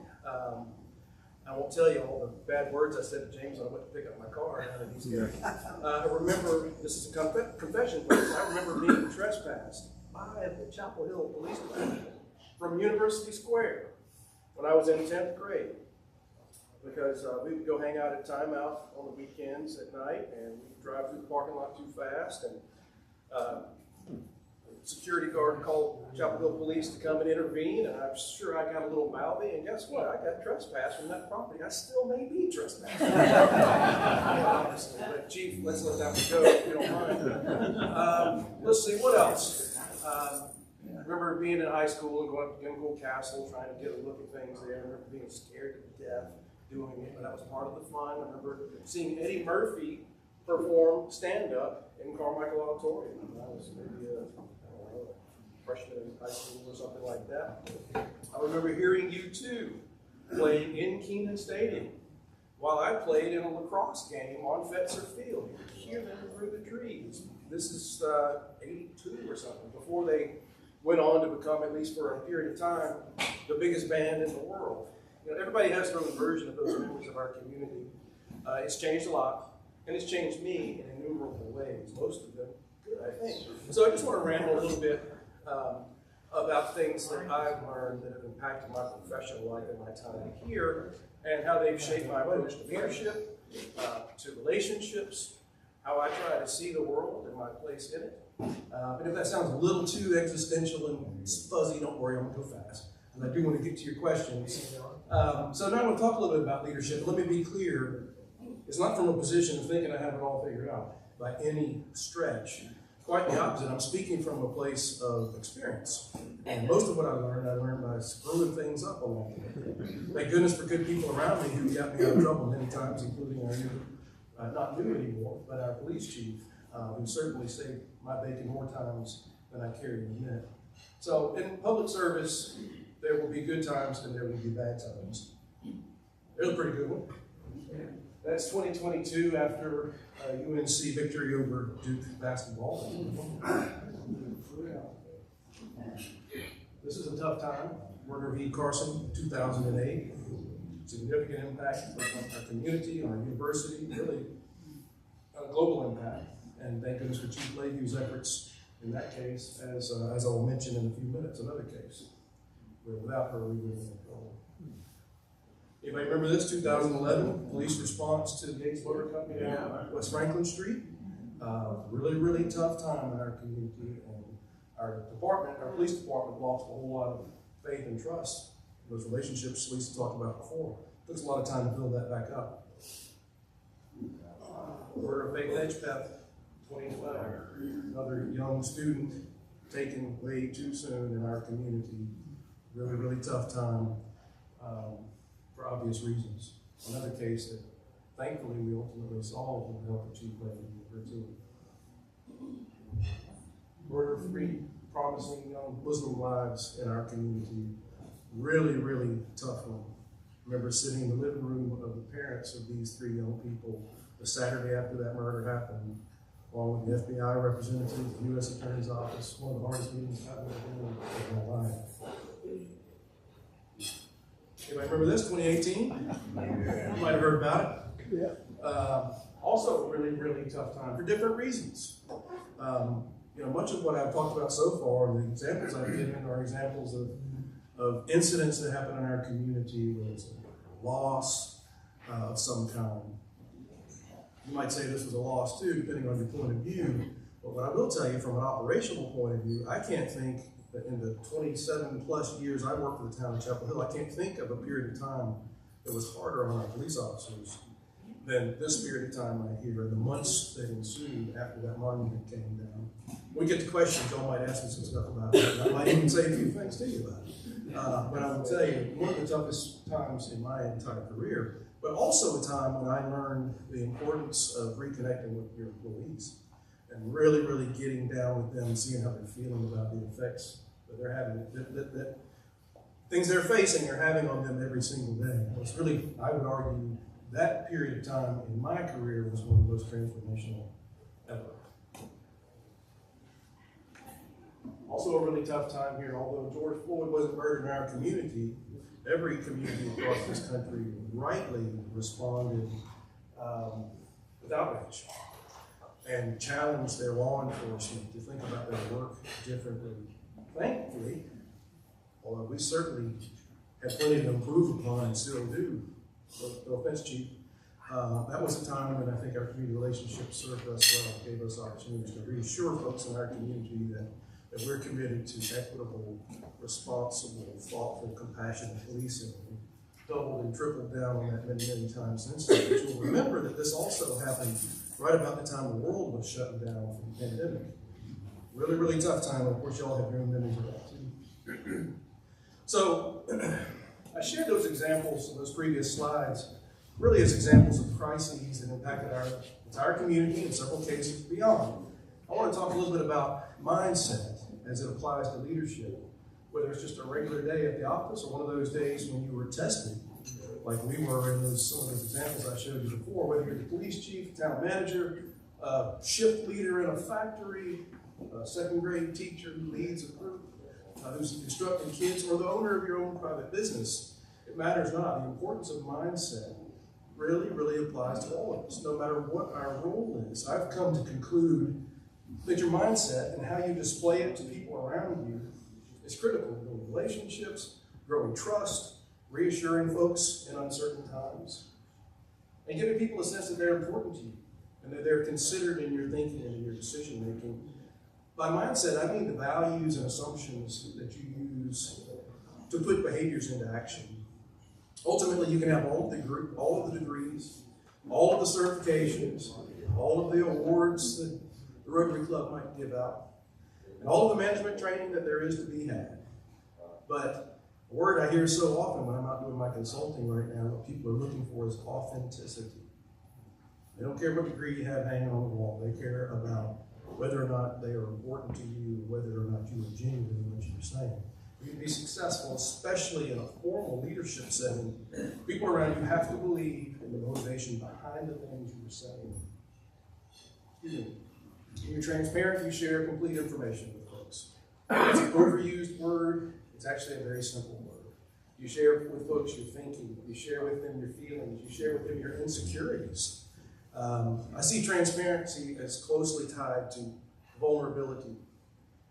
I won't tell you all the bad words I said to James when I went to pick up my car out of Eastgate. I remember, this is a confession, please. I remember being trespassed by the Chapel Hill Police Department from University Square when I was in 10th grade. Because we would go hang out at timeout on the weekends at night, and we would drive through the parking lot too fast, and security guard called Chapel Hill Police to come and intervene, and I'm sure I got a little mouthy, and guess what? I got trespassed from that property. I still may be trespassed. Obviously, but Chief, let's let that one go if you don't mind. Let's see, what else? I remember being in high school and going up to Gimgold Castle, trying to get a look at things there. I remember being scared to death doing it, but that was part of the fun. I remember seeing Eddie Murphy perform stand-up in Carmichael Auditorium. I was maybe a freshman in high school or something like that. I remember hearing U2 playing in Keenan Stadium while I played in a lacrosse game on Fetzer Field. You could hear them through the trees. This is 82 or something, before they went on to become, at least for a period of time, the biggest band in the world. You know, everybody has their own version of those members of our community. It's changed a lot, and it's changed me in innumerable ways, most of them good, I think. So I just want to ramble a little bit about things that I've learned that have impacted my professional life and my time here, and how they've shaped my approach to leadership, to relationships, how I try to see the world and my place in it. And if that sounds a little too existential and fuzzy, don't worry, I'm going to go fast. And I do want to get to your questions. So now I want to talk a little bit about leadership. Let me be clear. It's not from a position of thinking I have it all figured out by any stretch. Quite the opposite. I'm speaking from a place of experience. And most of what I learned by screwing things up along the way. Thank goodness for good people around me who got me out of trouble many times, including our new, not new anymore, but our police chief, who certainly saved my bacon more times than I care to admit. So in public service, there will be good times and there will be bad times. There's a pretty good one. That's 2022 after UNC victory over Duke basketball. This is a tough time. Murder of Carson, 2008. Significant impact on our community, on our university, really a global impact. And thank goodness for Chief Leahy's efforts in that case, as I will mention in a few minutes, another case where without her we would have been in trouble. Anybody remember this? 2011, police response to the Gates Motor Company on West Franklin Street. Really tough time in our community, and our police department lost a whole lot of faith and trust in those relationships Lisa talked about before. It took us a lot of time to build that back up. Murder of Faith Edgepeth, 2012. Another young student taken way too soon in our community. Really tough time. For obvious reasons. Another case that thankfully we ultimately solved with the help of Chief Leahy and her team. Murder of 3 promising young Muslim lives in our community. Really tough one. I remember sitting in the living room of the parents of these 3 young people the Saturday after that murder happened, along with the FBI representatives, the U.S. Attorney's Office, one of the hardest meetings I've ever been in my life. Anybody remember this, 2018? You might have heard about it. Yeah. Also a really tough time for different reasons. You know, much of what I've talked about so far, the examples I've given are examples of incidents that happen in our community where it's a loss of some kind. You might say this was a loss too, depending on your point of view. But what I will tell you from an operational point of view, I can't think that in the 27 plus years I worked for the town of Chapel Hill, I can't think of a period of time that was harder on our police officers than this period of time right here, and the months that ensued after that monument came down. When we get to questions, y'all might ask me some stuff about it. I might even say a few things to you about it. But I will tell you, one of the toughest times in my entire career, but also a time when I learned the importance of reconnecting with your employees and really getting down with them and seeing how they're feeling about the effects that they're having, that things they're facing are having on them every single day. It's really, I would argue, that period of time in my career was one of the most transformational ever. Also a really tough time here, although George Floyd wasn't murdered in our community, every community across this country rightly responded with outrage and challenged their law enforcement to think about their work differently. Thankfully, although we certainly have plenty to improve upon and still do, no offense, Chief, that was a time when I think our community relationships served us well, gave us opportunities to reassure folks in our community that we're committed to equitable, responsible, thoughtful, compassionate policing. We doubled and tripled down on that many times since then. But you'll remember that this also happened right about the time the world was shutting down from the pandemic. Really tough time. Of course, y'all have your own memories of that too. So, I shared those examples in those previous slides really as examples of crises that impacted our entire community in several cases beyond. I want to talk a little bit about mindset as it applies to leadership, whether it's just a regular day at the office or one of those days when you were tested, like we were in some of those examples I showed you before, whether you're the police chief, town manager, shift leader in a factory, a second grade teacher who leads a group, who's instructing kids, or the owner of your own private business. it matters not. The importance of mindset really, really applies to all of us, no matter what our role is. I've come to conclude that your mindset and how you display it to people around you is critical in building relationships, growing trust, reassuring folks in uncertain times, and giving people a sense that they're important to you and that they're considered in your thinking and in your decision making. By mindset, I mean the values and assumptions that you use to put behaviors into action. Ultimately, you can have all of the degrees, all of the certifications, all of the awards that the Rotary Club might give out, and all of the management training that there is to be had. But a word I hear so often when I'm out doing my consulting right now, what people are looking for is authenticity. They don't care what degree you have hanging on the wall. They care about whether or not they are important to you, whether or not you are genuine in what you're saying. For you to be successful, especially in a formal leadership setting, people around you have to believe in the motivation behind the things you're saying. When you're transparent, you share complete information with folks. It's an overused word. It's actually a very simple word. You share with folks your thinking. You share with them your feelings. You share with them your insecurities. I see transparency as closely tied to vulnerability.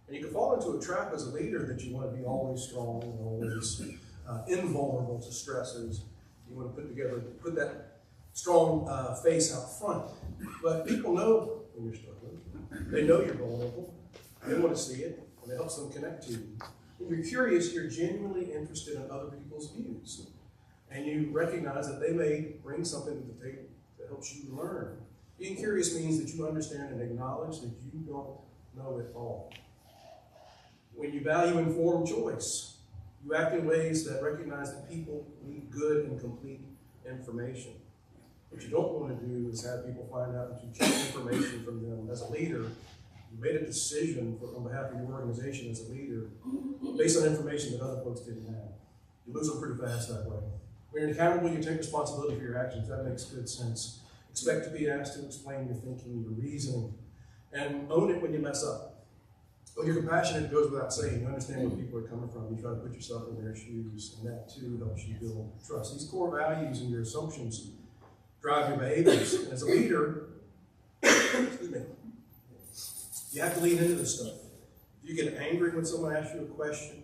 And you can fall into a trap as a leader that you want to be always strong and always invulnerable to stressors. You want to put that strong face out front. But people know when you're struggling. They know you're vulnerable. They want to see it, and it helps them connect to you. When you're curious, you're genuinely interested in other people's views. And you recognize that they may bring something to the table that helps you learn. Being curious means that you understand and acknowledge that you don't know it all. When you value informed choice, you act in ways that recognize that people need good and complete information. What you don't want to do is have people find out that you check information from them. As a leader, you made a decision on behalf of your organization as a leader based on information that other folks didn't have. You lose them pretty fast that way. When you're accountable, you take responsibility for your actions. That makes good sense. Expect to be asked to explain your thinking, your reasoning, and own it when you mess up. When you're compassionate, it goes without saying. You understand where people are coming from. You try to put yourself in their shoes, and that too helps you build trust. These core values and your assumptions drive your behaviors. And as a leader, excuse me, you have to lean into this stuff. If you get angry when someone asks you a question,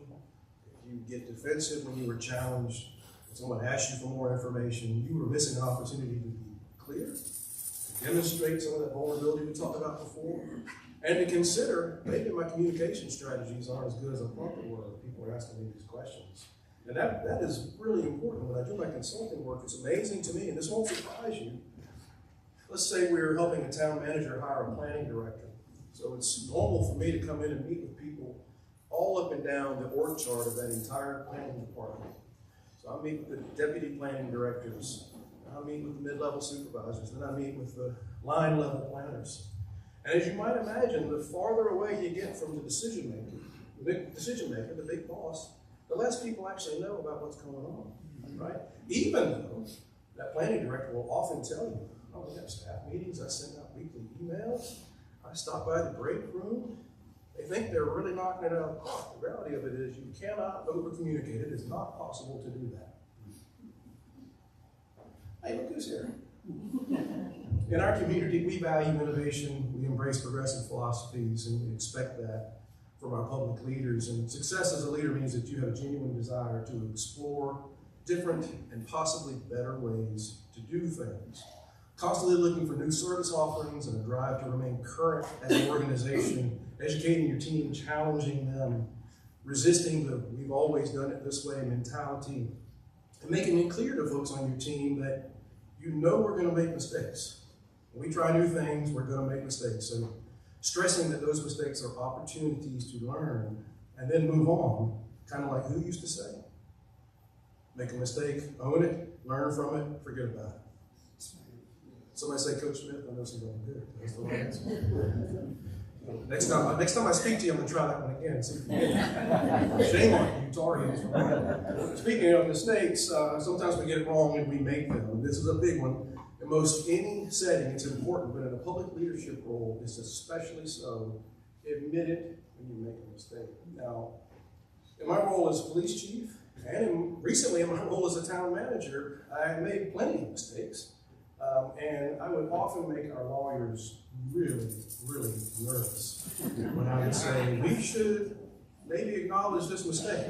if you get defensive when you were challenged, when someone asks you for more information, you were missing an opportunity to be clear, to demonstrate some of that vulnerability we talked about before, and to consider maybe my communication strategies aren't as good as I thought they were. People are asking me these questions. And that is really important. When I do my consulting work, it's amazing to me, and this won't surprise you. Let's say we're helping a town manager hire a planning director. So it's normal for me to come in and meet with people all up and down the org chart of that entire planning department. So I meet with the deputy planning directors, I meet with the mid-level supervisors, then I meet with the line-level planners. And as you might imagine, the farther away you get from the decision maker, the big boss, the less people actually know about what's going on, right? Even though that planning director will often tell you, oh, we have staff meetings, I send out weekly emails, I stop by the break room. They think they're really knocking it out. The reality of it is you cannot over-communicate. It is not possible to do that. Hey, look who's here. In our community, we value innovation, we embrace progressive philosophies, and we expect that from our public leaders. And success as a leader means that you have a genuine desire to explore different and possibly better ways to do things. Constantly looking for new service offerings and a drive to remain current as an organization, educating your team, challenging them, resisting the we've always done it this way mentality, and making it clear to folks on your team that you know we're going to make mistakes. When we try new things, we're going to make mistakes. So stressing that those mistakes are opportunities to learn and then move on, kind of like who used to say? Make a mistake, own it, learn from it, forget about it. Somebody say Coach Smith, I know somebody did. That's the right answer. Next time I speak to you, I'm going to try that one again and see if you get it. Shame on you, Tar Heels. Speaking of mistakes, sometimes we get it wrong and we make them. This is a big one. In most any setting, it's important, but in a public leadership role, it's especially so. Admit it when you make a mistake. Now, in my role as police chief, And recently in my role as a town manager, I made plenty of mistakes. And I would often make our lawyers really, really nervous when I would say, we should maybe acknowledge this mistake.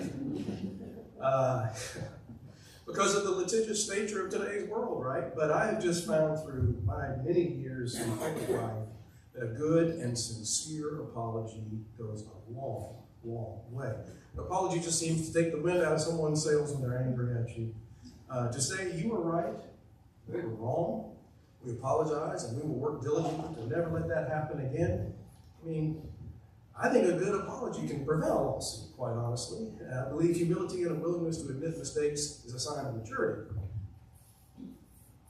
Because of the litigious nature of today's world, right? But I have just found through my many years in public life that a good and sincere apology goes a long, long way. An apology just seems to take the wind out of someone's sails when they're angry at you. To say you were right, we were wrong, we apologize, and we will work diligently to never let that happen again. I mean, I think a good apology can prevent a lawsuit, quite honestly. I believe humility and a willingness to admit mistakes is a sign of maturity.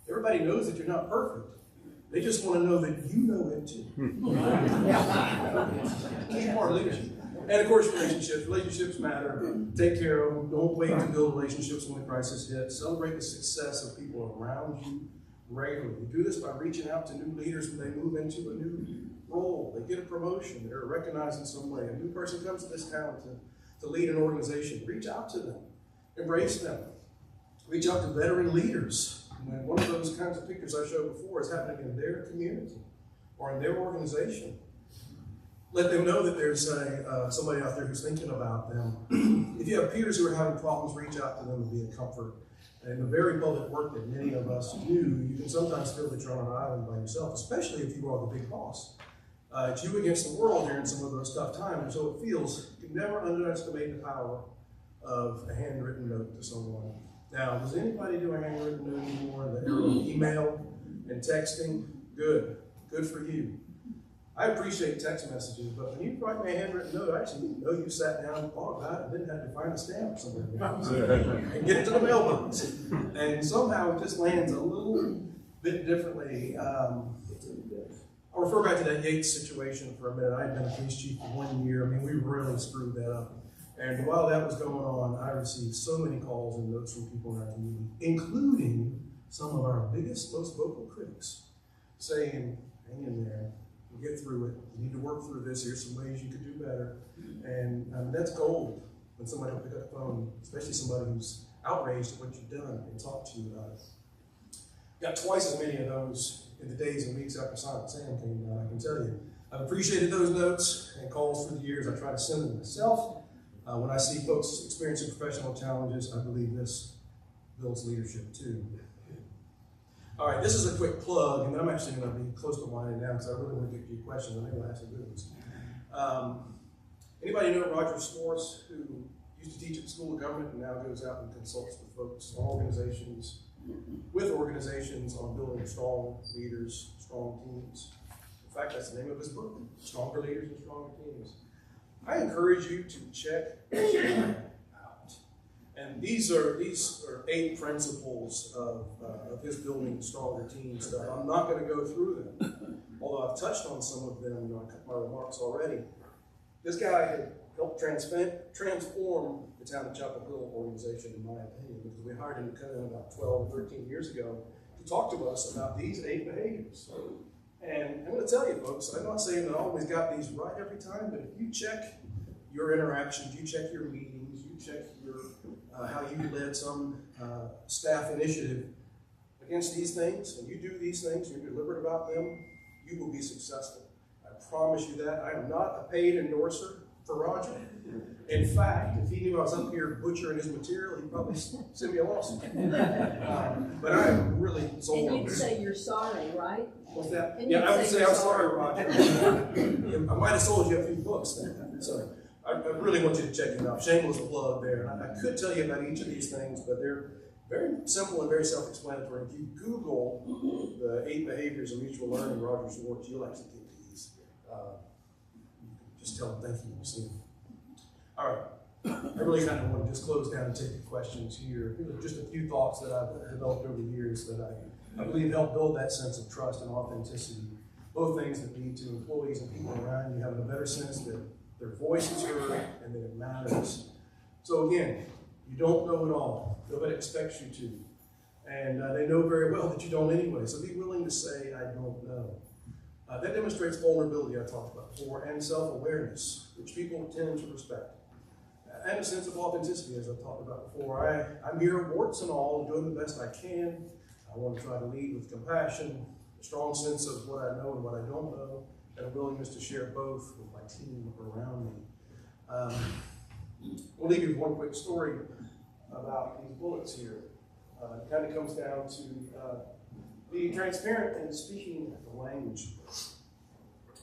Everybody knows that you're not perfect. They just want to know that you know it too. Key part of leadership. And of course, relationships. Relationships matter. Take care of them. Don't wait to build relationships when the crisis hits. Celebrate the success of people around you regularly. Do this by reaching out to new leaders when they move into a new role. They get a promotion. They're recognized in some way. A new person comes to this town to lead an organization. Reach out to them. Embrace them. Reach out to veteran leaders. And one of those kinds of pictures I showed before is happening in their community or in their organization. Let them know that there's somebody out there who's thinking about them. If you have peers who are having problems, reach out to them and be a comfort. And the very public work that many of us do, you can sometimes feel that you're on an island by yourself, especially if you are the big boss. It's you against the world during some of those tough times, and so it feels. You can never underestimate the power of a handwritten note to someone. Now, does anybody do a handwritten note anymore? Email and texting? Good. Good for you. I appreciate text messages, but when you write me a handwritten note, I actually know you sat down and thought about it and then had to find a stamp somewhere and get it to the mailbox. And somehow it just lands a little bit differently. I'll refer back to that Yates situation for a minute. I had been a police chief for 1 year. I mean, we really screwed that up. And while that was going on, I received so many calls and notes from people in our community, including some of our biggest, most vocal critics, saying, hang in there, we'll get through it, you need to work through this, here's some ways you could do better. And that's gold when somebody will pick up the phone, especially somebody who's outraged at what you've done and talk to you about it. Got twice as many of those in the days and weeks after Silent Sam came down, I can tell you. I've appreciated those notes and calls through the years. I try to send them myself. When I see folks experiencing professional challenges, I believe this builds leadership too. All right, this is a quick plug, and I'm actually going to be close to winding down because I really want to get to your questions. I think we'll have some good ones. Anybody know Roger Swartz, who used to teach at the School of Government and now goes out and consults with folks on organizations on building strong leaders, strong teams. In fact, that's the name of his book, Stronger Leaders and Stronger Teams. I encourage you to check this guy out. And these are 8 principles of his building stronger teams stuff. I'm not going to go through them, although I've touched on some of them in my remarks already. This guy had helped transform the town of Chapel Hill organization, in my opinion, because we hired him to come in about 12 or 13 years ago to talk to us about these 8 behaviors. And I'm going to tell you, folks, I'm not saying that I always got these right every time, but if you check your interactions, you check your meetings, you check your how you led some staff initiative against these things, and you do these things, you're deliberate about them, you will be successful. I promise you that. I am not a paid endorser for Roger. In fact, if he knew I was up here butchering his material, he'd probably send me a lawsuit. But I am really sold on And you'd say you're sorry, right? What's that? And Yeah, I would say say I'm sorry, Roger. I might have sold you a few books then. So I really want you to check them out. Shameless plug there. I could tell you about each of these things, but they're very simple and very self-explanatory. If you Google the 8 behaviors of mutual learning, Roger Swartz, you'll actually get these. Just tell them thank you. See them. All right. I really kind of want to just close down and take the questions here. Just a few thoughts that I've developed over the years that I believe help build that sense of trust and authenticity. Both things that lead to employees and people around you having a better sense that their voice is heard and that it matters. So again, you don't know it all. Nobody expects you to. And they know very well that you don't anyway. So be willing to say, I don't know. That demonstrates vulnerability I talked about before and self-awareness, which people tend to respect. and a sense of authenticity, as I've talked about before. I'm here, warts and all, doing the best I can. I want to try to lead with compassion, a strong sense of what I know and what I don't know, and a willingness to share both with my team around me. I'll leave you with one quick story about these bullets here. It kind of comes down to being transparent and speaking the language.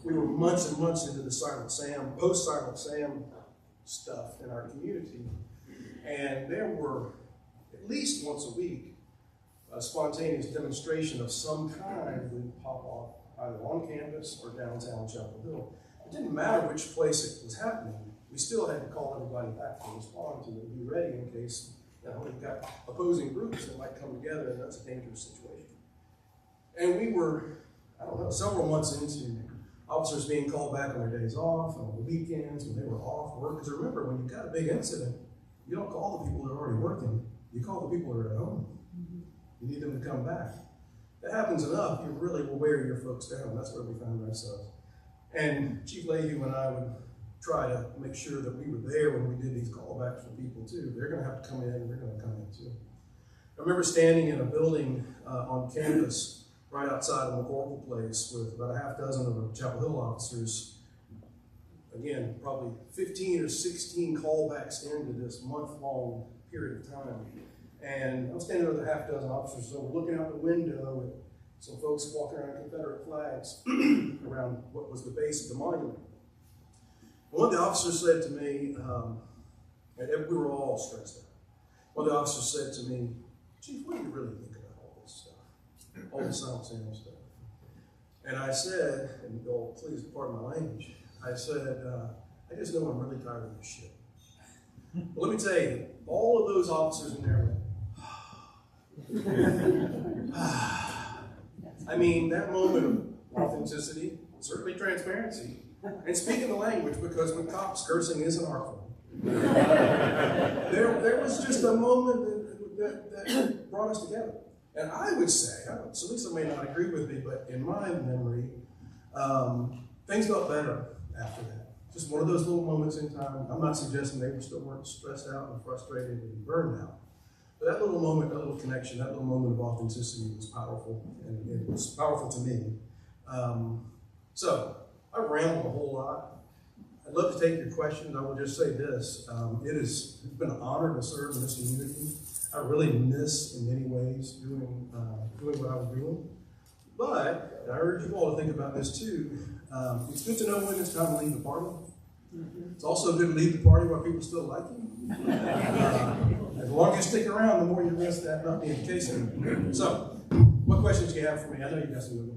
We were months and months into the Silent Sam, post-Silent Sam stuff in our community, and there were at least once a week a spontaneous demonstration of some kind would pop off either on campus or downtown Chapel Hill. It didn't matter which place it was happening. We still had to call everybody back to respond to it and be ready in case we've got opposing groups that might come together, and that's a dangerous situation. And we were, I don't know, several months into officers being called back on their days off, on the weekends when they were off work. Because remember, when you've got a big incident, you don't call the people that are already working, you call the people that are at home. You need them to come back. If that happens enough, you really will wear your folks down. That's where we found ourselves. And Chief Leahy and I would try to make sure that we were there when we did these callbacks for people too. They're going to have to come in, and we're going to come in too. I remember standing in a building on campus right outside of McCorkle Place with about a half dozen of the Chapel Hill officers. Again, probably 15 or 16 callbacks into this month-long period of time. And I'm standing with a half dozen officers, so we're looking out the window at some folks walking around Confederate flags around what was the base of the monument. One of the officers said to me, and we were all stressed out, one of the officers said to me, "Chief, what do you really think about all this stuff? All this Silent Sam stuff?" And I said, and oh, please pardon my language, I said, I just know I'm really tired of this shit. Well, let me tell you, all of those officers in there went, I mean, that moment of authenticity, certainly transparency, and speaking the language, because with cops, cursing isn't artful. There was just a moment that brought us together. And I would say, so Lisa may not agree with me, but in my memory, things felt better after that. Just one of those little moments in time. I'm not suggesting they still weren't stressed out and frustrated and burned out. But that little moment, that little connection, that little moment of authenticity was powerful, and it was powerful to me. So I rambled a whole lot. I'd love to take your questions. I will just say this. It's been an honor to serve in this community. I really miss, in many ways, doing what I was doing. But I urge you all to think about this too. It's good to know when it's time to leave the party. It's also good to leave the party while people still like you. As long as you stick around, the more you risk that not being the case anymore. So, what questions do you have for me? I know you guys know.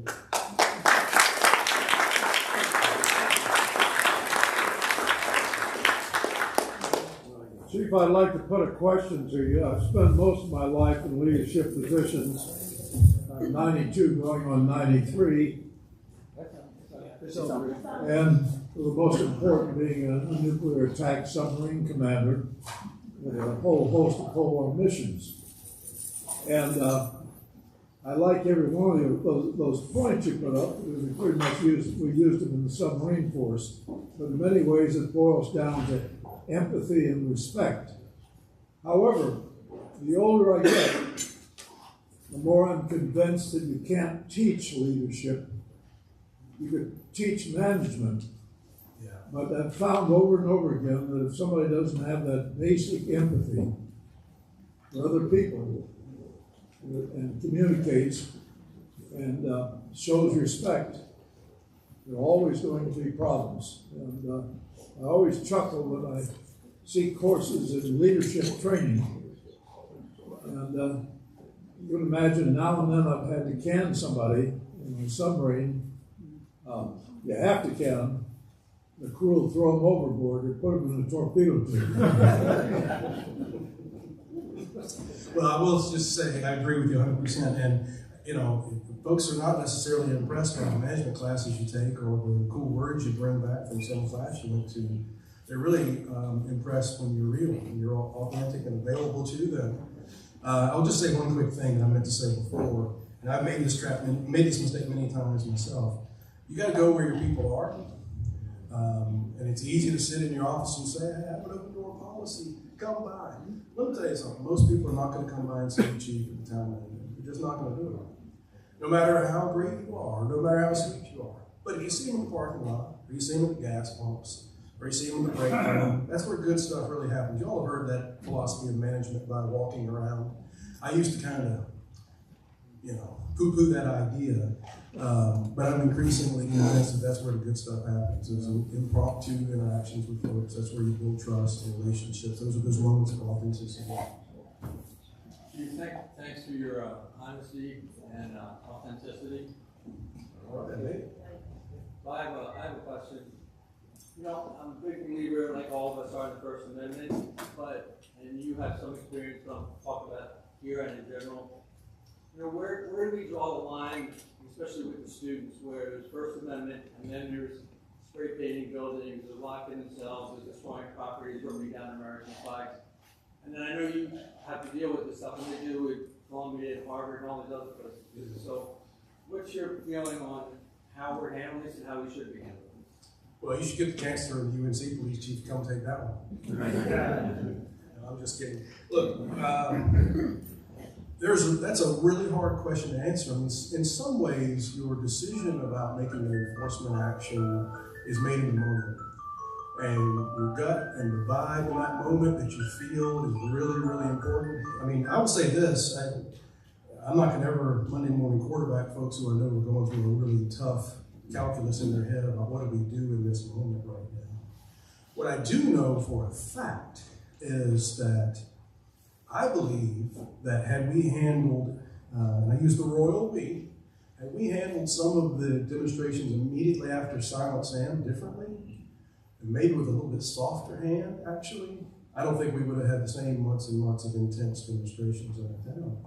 Chief, I'd like to put a question to you. I've spent most of my life in leadership positions. I'm 92, going on 93. And the most important being a nuclear attack submarine commander with a whole host of forward missions. And I like every one of those points you put up, because we pretty much used them in the submarine force. But in many ways it boils down to empathy and respect. However, the older I get, the more I'm convinced that you can't teach leadership. You could teach management. Yeah. But I've found over and over again that if somebody doesn't have that basic empathy for other people and communicates and shows respect, there are always going to be problems. And I always chuckle when I see courses in leadership training. And you can imagine now and then I've had to can somebody in a submarine. You have to can them. The crew will throw them overboard or put them in a torpedo tube. Well, I will just say I agree with you 100%. And, you know, folks are not necessarily impressed by the management classes you take or the cool words you bring back from some class you went to. They're really impressed when you're real, when you're authentic and available to them. I'll just say one quick thing that I meant to say before, and I've made this mistake many times myself. You got to go where your people are. And it's easy to sit in your office and say, hey, I have an open door policy, come by. Let me tell you something, most people are not going to come by and see the chief at the town meeting. They're just not going to do it. No matter how great you are, no matter how sweet you are. But if you see them in the parking lot, or you see them at the gas pumps, or you see them in the break room, that's where good stuff really happens. You all have heard that philosophy of management by walking around. I used to kind of, poo-poo that idea, but I'm increasingly convinced that that's where the good stuff happens. Is impromptu interactions with folks. That's where you build trust and relationships. Those are those moments of authenticity. Chief, thanks for your honesty and authenticity. I have a question. I'm a big believer, like all of us are, in the First Amendment, and you have some experience on talk about here and in general. Where do we draw the line, especially with the students, where there's First Amendment and then there's spray painting buildings, they're locked in themselves, they're destroying properties, ripping down American flags. And then I know you have to deal with this stuff, and they do with Columbia and Harvard and all these other places. So what's your feeling on how we're handling this and how we should be handling this? Well, you should get the chance for the UNC police chief to come take that one. I'm just kidding. Look, that's a really hard question to answer. I mean, in some ways, your decision about making an enforcement action is made in the moment. And your gut and the vibe in that moment that you feel is really, really important. I mean, I would say this, I'm not gonna ever Monday morning quarterback folks who I know are going through a really tough calculus in their head about what do we do in this moment right now. What I do know for a fact is that I believe that had we handled, and I use the royal we, had we handled some of the demonstrations immediately after Silent Sam differently, and maybe with a little bit softer hand, actually, I don't think we would have had the same months and months of intense demonstrations in our town.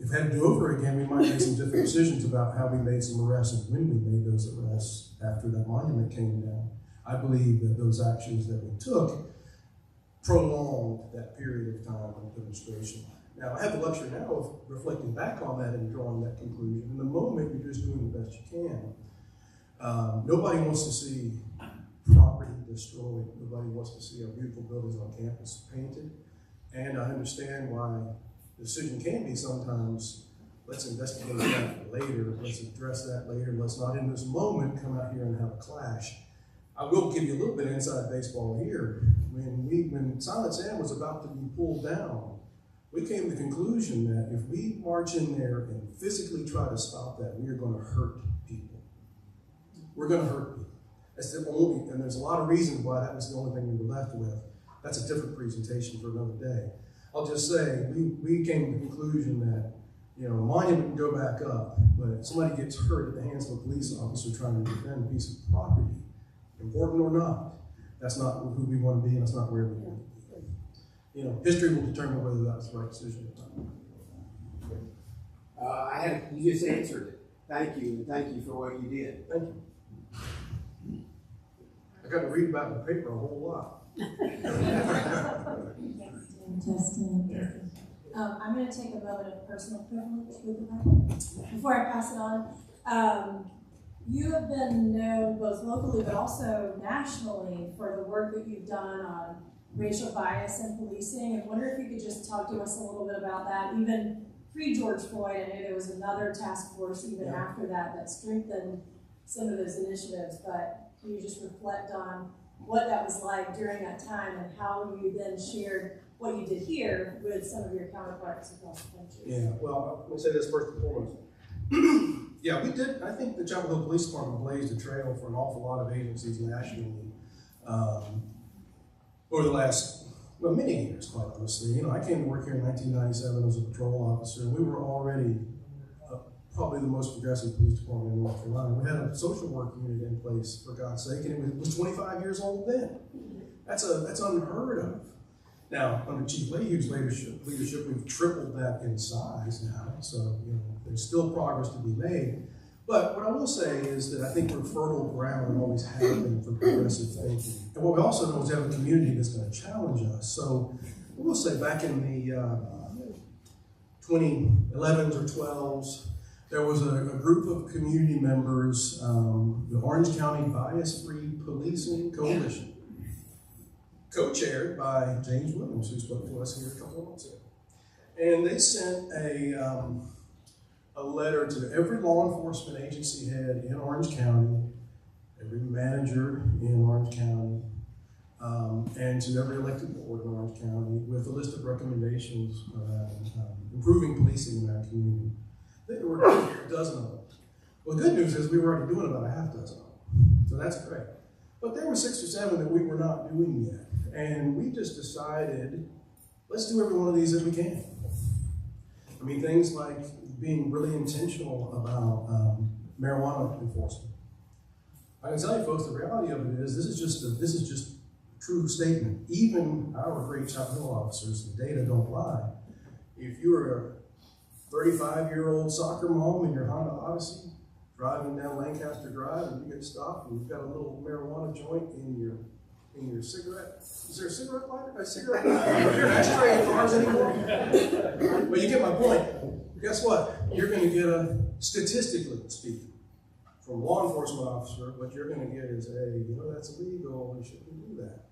If we had to do over again, we might make some different decisions about how we made some arrests and when we made those arrests after that monument came down. I believe that those actions that we took prolonged that period of time of demonstration. Now, I have the luxury now of reflecting back on that and drawing that conclusion. In the moment, you're just doing the best you can. Nobody wants to see property destroyed. Nobody wants to see our beautiful buildings on campus painted. And I understand why the decision can be sometimes, let's investigate that later, let's address that later, let's not in this moment come out here and have a clash. I will give you a little bit of inside baseball here. When Silent Sam was about to be pulled down, we came to the conclusion that if we march in there and physically try to stop that, we are going to hurt people. We're going to hurt people. That's the only, and there's a lot of reasons why that was the only thing we were left with. That's a different presentation for another day. I'll just say, we came to the conclusion that, a monument can go back up, but if somebody gets hurt at the hands of a police officer trying to defend a piece of property, important or not, that's not who we want to be, and that's not where we want to be. History will determine whether that's the right decision or not. You just answered it. Thank you, and thank you for what you did. Thank you. I got to read about it in the paper a whole lot. Testing. I'm going to take a moment of personal privilege with the mic before I pass it on. You have been known both locally but also nationally for the work that you've done on racial bias in policing. I wonder if you could just talk to us a little bit about that. Even pre-George Floyd, I know there was another task force even after that strengthened some of those initiatives, but can you just reflect on what that was like during that time and how you then shared what you did here with some of your counterparts across the country? Yeah, well, let me say this first and foremost. Yeah, we did. I think the Chapel Hill Police Department blazed a trail for an awful lot of agencies nationally over the last, many years, quite honestly. I came to work here in 1997 as a patrol officer, and we were already probably the most progressive police department in North Carolina. We had a social work unit in place, for God's sake, and it was 25 years old then. That's unheard of. Now, under Chief Leahy's leadership, we've tripled that in size now, so there's still progress to be made. But what I will say is that I think we're fertile ground and always have been for progressive thinking. And what we also know is we have a community that's going to challenge us. So I will say back in the 2011s or 12s, there was a group of community members, the Orange County Bias-Free Policing Coalition, co-chaired by James Williams, who spoke to us here a couple of months ago. And they sent a letter to every law enforcement agency head in Orange County, every manager in Orange County, and to every elected board in Orange County with a list of recommendations around improving policing in our community. There were a dozen of them. Well, the good news is we were already doing about a half dozen of them, so that's great. But there were 6 or 7 that we were not doing yet. And we just decided, let's do every one of these that we can. I mean, things like being really intentional about marijuana enforcement. I can tell you folks, the reality of it is, this is just a true statement. Even our great Chapel Hill officers, the data don't lie. If you're a 35-year-old soccer mom in your Honda Odyssey, driving down Lancaster Drive, and you get stopped, and you've got a little marijuana joint in your cigarette. Is there a cigarette lighter? A cigarette lighter? Is there an ashtray in cars anymore? But you get my point. Guess what? You're going to get statistically speaking, from a law enforcement officer, what you're going to get is, hey, you know, that's illegal, and you shouldn't do that.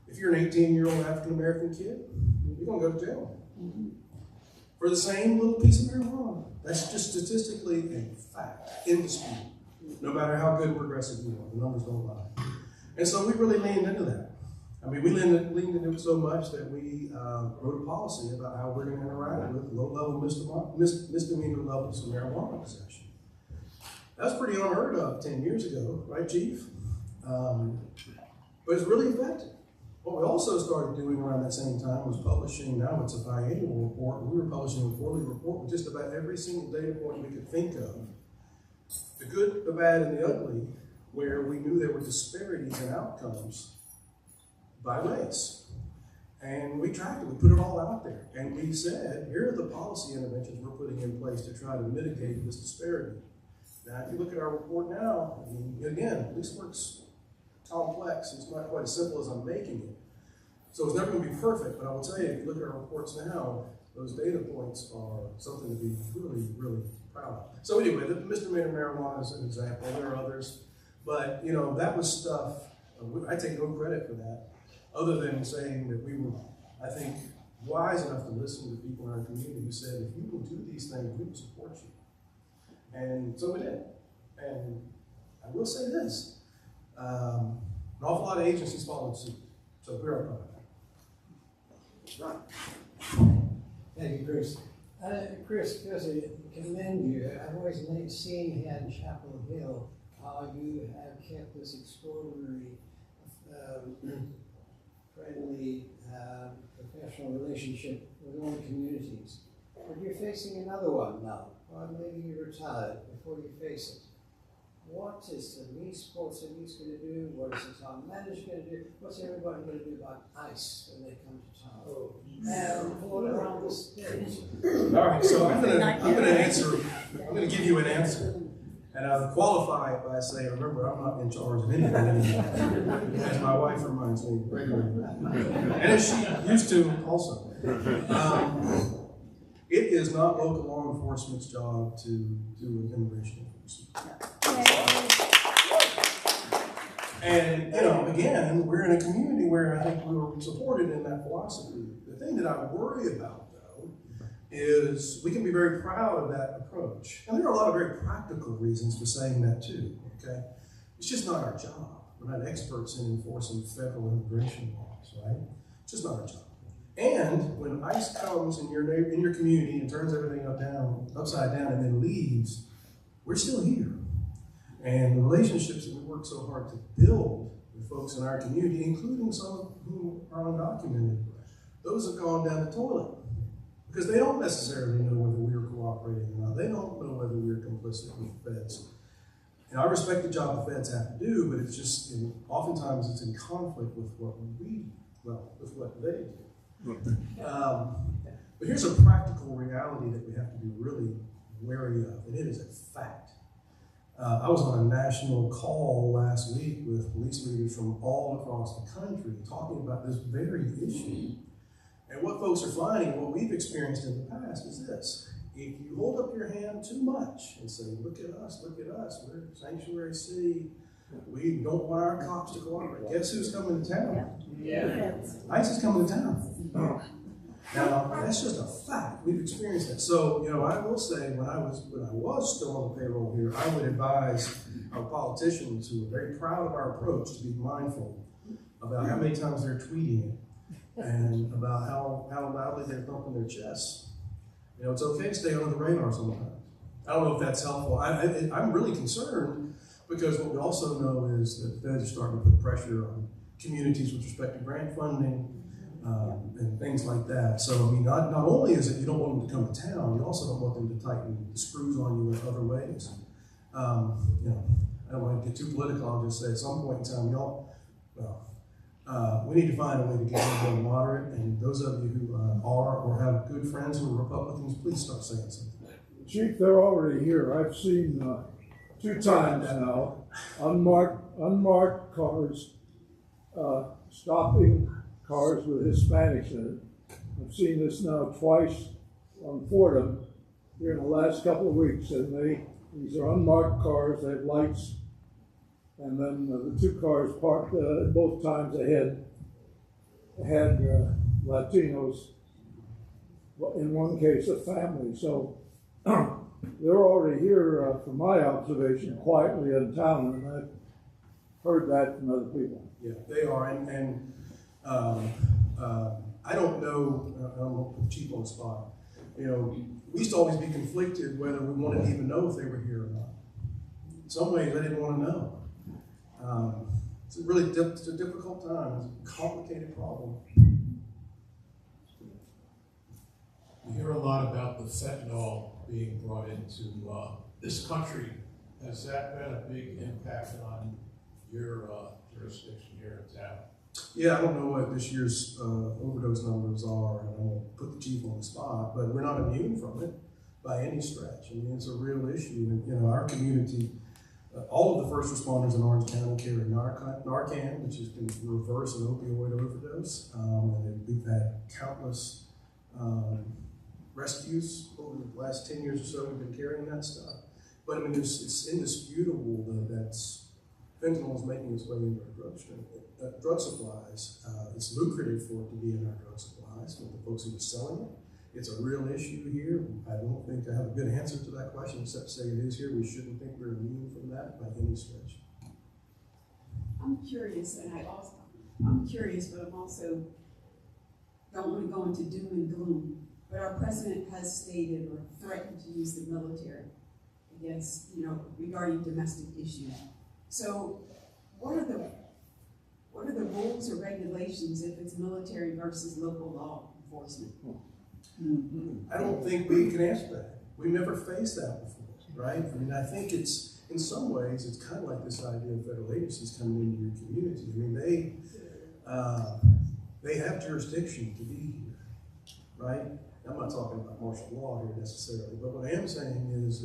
If you're an 18-year-old African-American kid, you're going to go to jail. For the same little piece of marijuana. That's just statistically a fact, indisputable. No matter how good and progressive you are, the numbers don't lie. And so we really leaned into that. I mean, we leaned into it so much that we wrote a policy about how we're going to interact with low-level misdemeanor levels of marijuana possession. That was pretty unheard of 10 years ago, right, Chief? But it's really effective. What we also started doing around that same time was publishing, now it's a biannual report, we were publishing a quarterly report with just about every single data point we could think of. The good, the bad, and the ugly, where we knew there were disparities in outcomes by race. And we tracked it, we put it all out there. And we said, here are the policy interventions we're putting in place to try to mitigate this disparity. Now, if you look at our report now, I mean, again, police work's complex. It's not quite as simple as I'm making it. So it's never going to be perfect, but I will tell you, if you look at our reports now, those data points are something to be really, really proud of. So anyway, the misdemeanor marijuana is an example. There are others. But, you know, that was stuff, I take no credit for that, other than saying that we were, I think, wise enough to listen to people in our community who said, if you will do these things, we will support you. And so we did. And I will say this. An awful lot of agencies followed suit, so we're proud of that. Right. Thank you, Chris. Chris, first, I commend you. I've always seen here in Chapel Hill how you have kept this extraordinary, friendly, professional relationship with all the communities. But you're facing another one now. Or maybe you're retired before you face it. What is the least Port City's going to do? What is the town manager going to do? What's everybody going to do about ICE when they come to town? And all around the state. All right, so I'm going to give you an answer. And I'll qualify it by saying, remember, I'm not in charge of anything anymore, as my wife reminds me regularly. And as she used to also. It is not local law enforcement's job to do immigration enforcement. And, you know, again, we're in a community where I think we were supported in that philosophy. The thing that I worry about, though, is we can be very proud of that approach. And there are a lot of very practical reasons for saying that, too, okay? It's just not our job. We're not experts in enforcing federal immigration laws, right? It's just not our job. And when ICE comes in your community and turns everything upside down and then leaves, we're still here. And the relationships that we work so hard to build with folks in our community, including some of whom are undocumented, those have gone down the toilet. Because they don't necessarily know whether we're cooperating or not. They don't know whether we're complicit with the feds. And I respect the job the feds have to do, but it's just, oftentimes it's in conflict with what with what they do. But here's a practical reality that we have to be really wary of, and it is a fact. I was on a national call last week with police leaders from all across the country talking about this very issue. And what folks are finding, what we've experienced in the past is this. if you hold up your hand too much and say, look at us, we're sanctuary city, we don't want our cops to cooperate, guess who's coming to town? Yeah. ICE is coming to town. Now, that's just a fact. We've experienced that. So, you know, I will say, when I was still on the payroll here, I would advise our politicians who are very proud of our approach to be mindful about how many times they're tweeting it and about how loudly they're thumping their chests. You know, it's okay to stay under the radar sometimes. I don't know if that's helpful. I'm really concerned because what we also know is that the feds are starting to put pressure on communities with respect to grant funding and things like that. So, I mean, not only is it you don't want them to come to town, you also don't want them to tighten the screws on you in other ways. You know, I don't want to get too political. I'll just say at some point in time, we need to find a way to get more moderate. And those of you who are or have good friends who are Republicans, please start saying something. Chief, they're already here. I've seen 2 times now unmarked cars stopping cars with Hispanics in it. I've seen this now twice on Fordham here in the last couple of weeks, and these are unmarked cars. They have lights, and then the 2 cars parked both times ahead had Latinos. In one case, a family. So they're already here, from my observation, quietly in town, and I've heard that from other people. Yeah, they are, and I don't know. I don't want to put the chief on the spot. You know, we used to always be conflicted whether we wanted to even know if they were here or not. In some ways, I didn't want to know. It's a really it's a difficult time. It's a complicated problem. You hear a lot about the fentanyl being brought into this country. Has that been a big impact on your jurisdiction here in town? Yeah, I don't know what this year's overdose numbers are, and I won't put the chief on the spot, but we're not immune from it by any stretch. I mean, it's a real issue, and you know, our community, all of the first responders in Orange County carry Narcan, which can reverse an opioid overdose, and we've had countless rescues over the last 10 years or so. We've been carrying that stuff, but I mean, it's indisputable that fentanyl is making its way into our drug supplies. It's lucrative for it to be in our drug supplies with the folks who are selling it. It's a real issue here. I don't think I have a good answer to that question except to say it is here. We shouldn't think we're immune from that by any stretch. I'm curious, I'm curious, but I'm also don't want to go into doom and gloom. But our president has stated or threatened to use the military against, regarding domestic issues. So, what are the rules or regulations if it's military versus local law enforcement? I don't think we can answer that. We've never faced that before, right? I mean, I think it's, in some ways, it's kind of like this idea of federal agencies coming into your community. I mean, they have jurisdiction to be here, right? I'm not talking about martial law here necessarily, but what I am saying is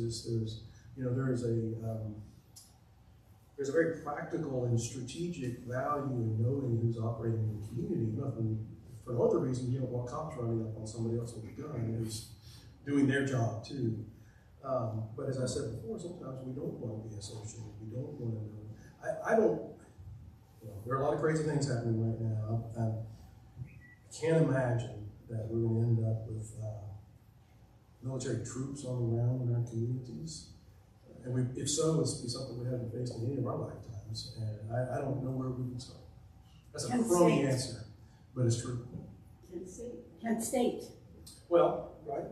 there's a very practical and strategic value in knowing who's operating in the community. Nothing, for no other reason, you don't want cops running up on somebody else with a gun who's doing their job too. But as I said before, sometimes we don't want to be associated. We don't want to know. I don't. There are a lot of crazy things happening right now. I can't imagine that we're going to end up with military troops on the ground in our communities. And if so, it's be something we haven't faced in any of our lifetimes. And I don't know where we would start. That's a crony answer, but it's true. Kent State. Well, right.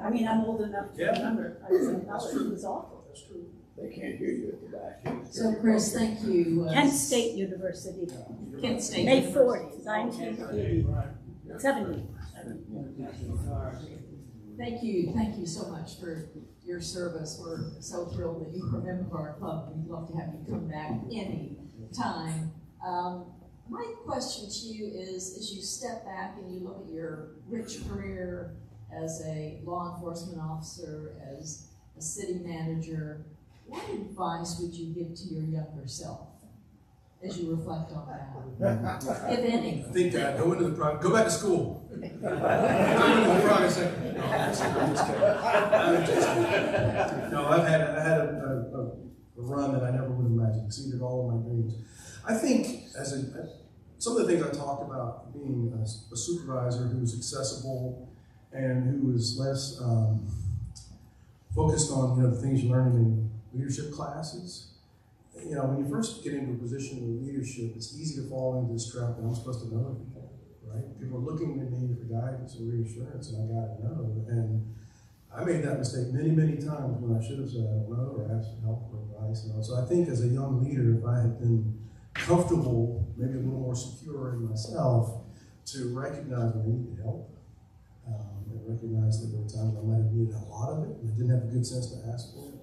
I mean, I'm old enough to remember. I was in college. It was awful. That's true. They can't hear you at the back. So, Chris, thank you. Kent State University. Kent State. May 4th, 1980. 70. Thank you so much for your service. We're so thrilled that you're a member of our club. We'd love to have you come back any time. My question to you is, as you step back and you look at your rich career as a law enforcement officer, as a city manager, what advice would you give to your younger self? as you reflect on that, if any? I think go into the private, go back to school. Go into the private sector. No, I'm just kidding. No, I had a run that I never would have imagined, exceeded all of my dreams. I think some of the things I talked about, being a supervisor who's accessible and who is less focused on the things you're learning in leadership classes. When you first get into a position of leadership, it's easy to fall into this trap that I'm supposed to know everything, right? People are looking at me for guidance or reassurance, and I gotta know. And I made that mistake many, many times when I should have said I don't know or asked for help or advice. So I think as a young leader, if I had been comfortable, maybe a little more secure in myself, to recognize when I needed help, and recognize that there were times I might have needed a lot of it and I didn't have a good sense to ask for it.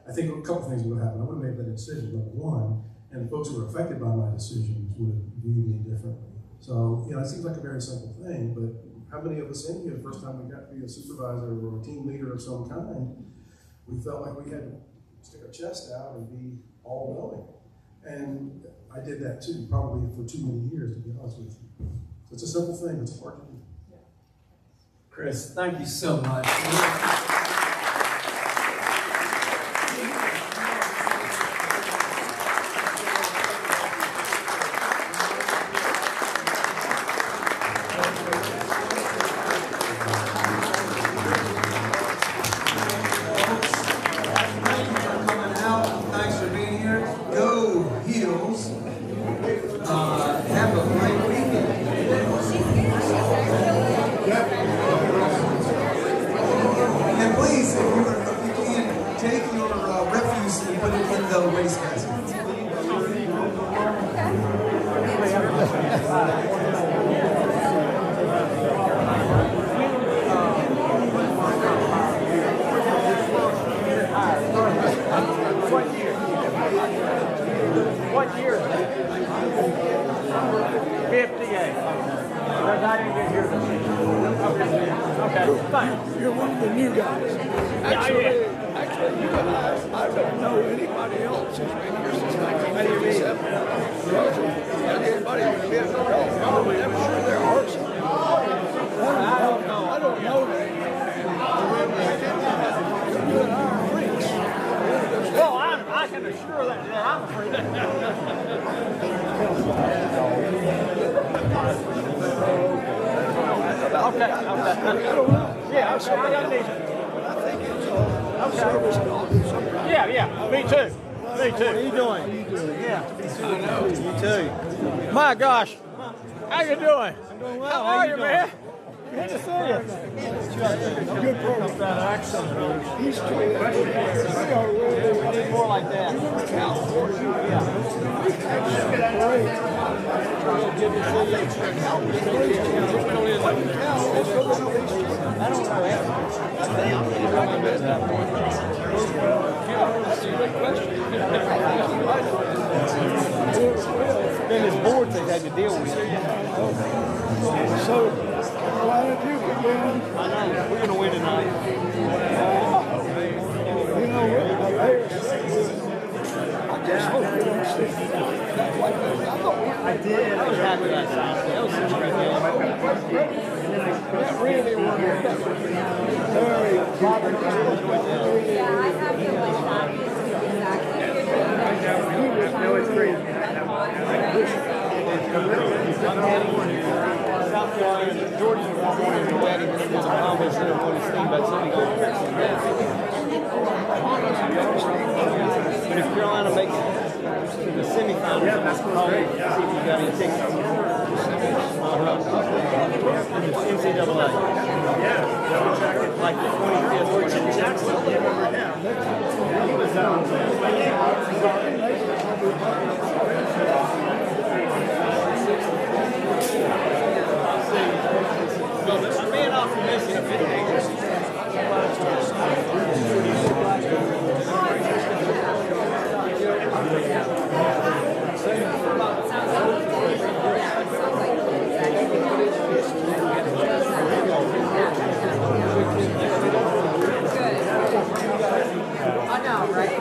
I think a couple things would have happened. I would have made that decision, number one, and the folks who were affected by my decisions would have viewed me differently. So, it seems like a very simple thing, but how many of us in here, the first time we got to be a supervisor or a team leader of some kind, we felt like we had to stick our chest out and be all knowing. And I did that too, probably for too many years, to be honest with you. So it's a simple thing, but it's hard to do. Chris, thank you so much. What year is that? 58. I didn't get here this year. Okay, fine. You're one of the new guys. Actually, you and I don't know anybody else who's been here since 1987. Anybody who's been here? I'm sure there are some. I don't know that. You and I are freaks. Well, I can assure that I'm a freak. Okay. I don't know. Yeah, okay. I got these. I think it's service dog or something. Yeah. Me too. How you doing? Yeah. I know. Me too. My gosh. How you doing? I'm doing well. How are you, man? Good to see you. Good program. That accent. He's too. We need more like that. California. Yeah. Good to see you. I don't know. Then this board thing had to deal with. So, why did you begin? I know. We're going to win tonight. You know what? I just hope you don't stick that like that. I did. I was happy that time. That was such a great game. That really was very Yeah, I have to No, it's great. South Carolina, Georgia was born in the wedding, and there's a mom that's there wanting to see about something going But if Carolina makes it to the semifinals, that's great. See if you got any tickets. NCAA. Yeah, like the 25th. Jackson. He was I'm being optimistic. I know, right?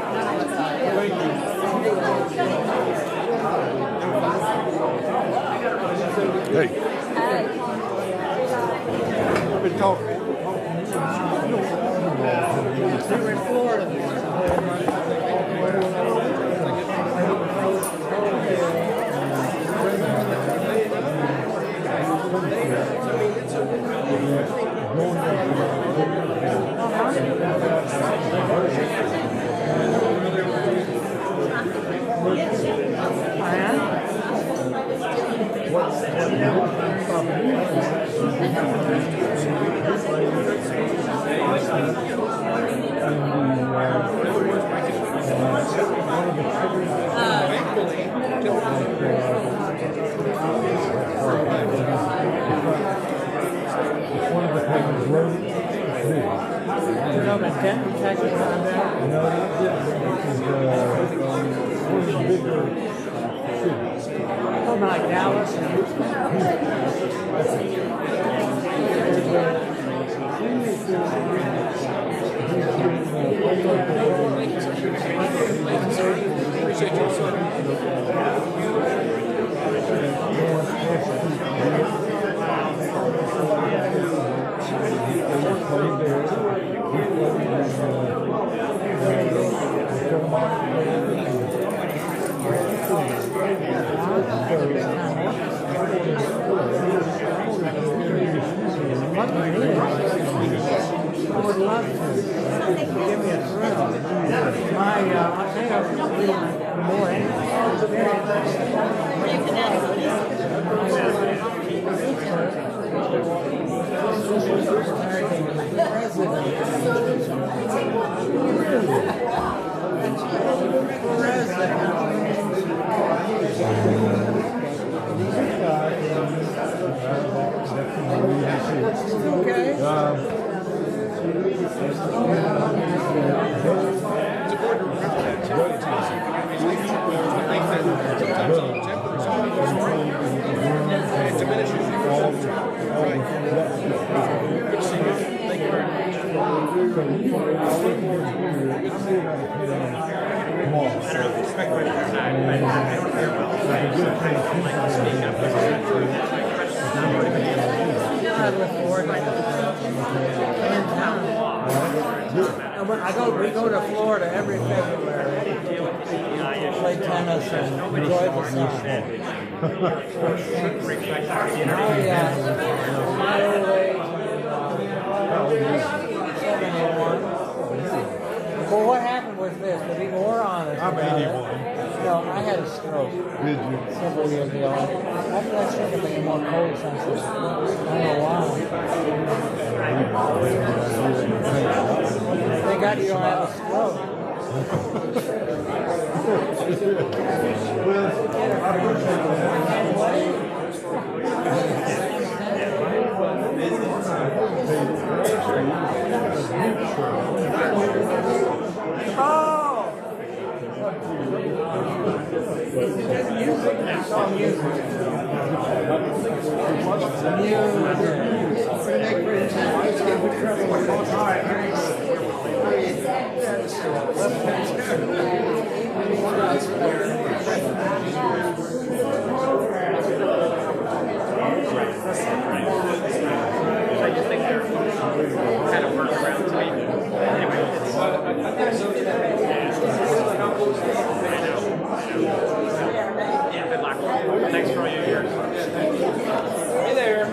talking. We were in Florida. Like Dallas and I would love to. Give me a thrill. I'll tell you, more we go to Florida every February. Play tennis and enjoy the sun. My old age, 71. Well, what happened was this, to be more honest. I'm 81. No, I had a stroke. Did you? Several years ago. After that stroke, I've been more cold sensitive. I don't know why. Thank God you don't have a stroke. I just think they're kind of workarounds. Yeah, good luck. Thanks for all your years. Hey there.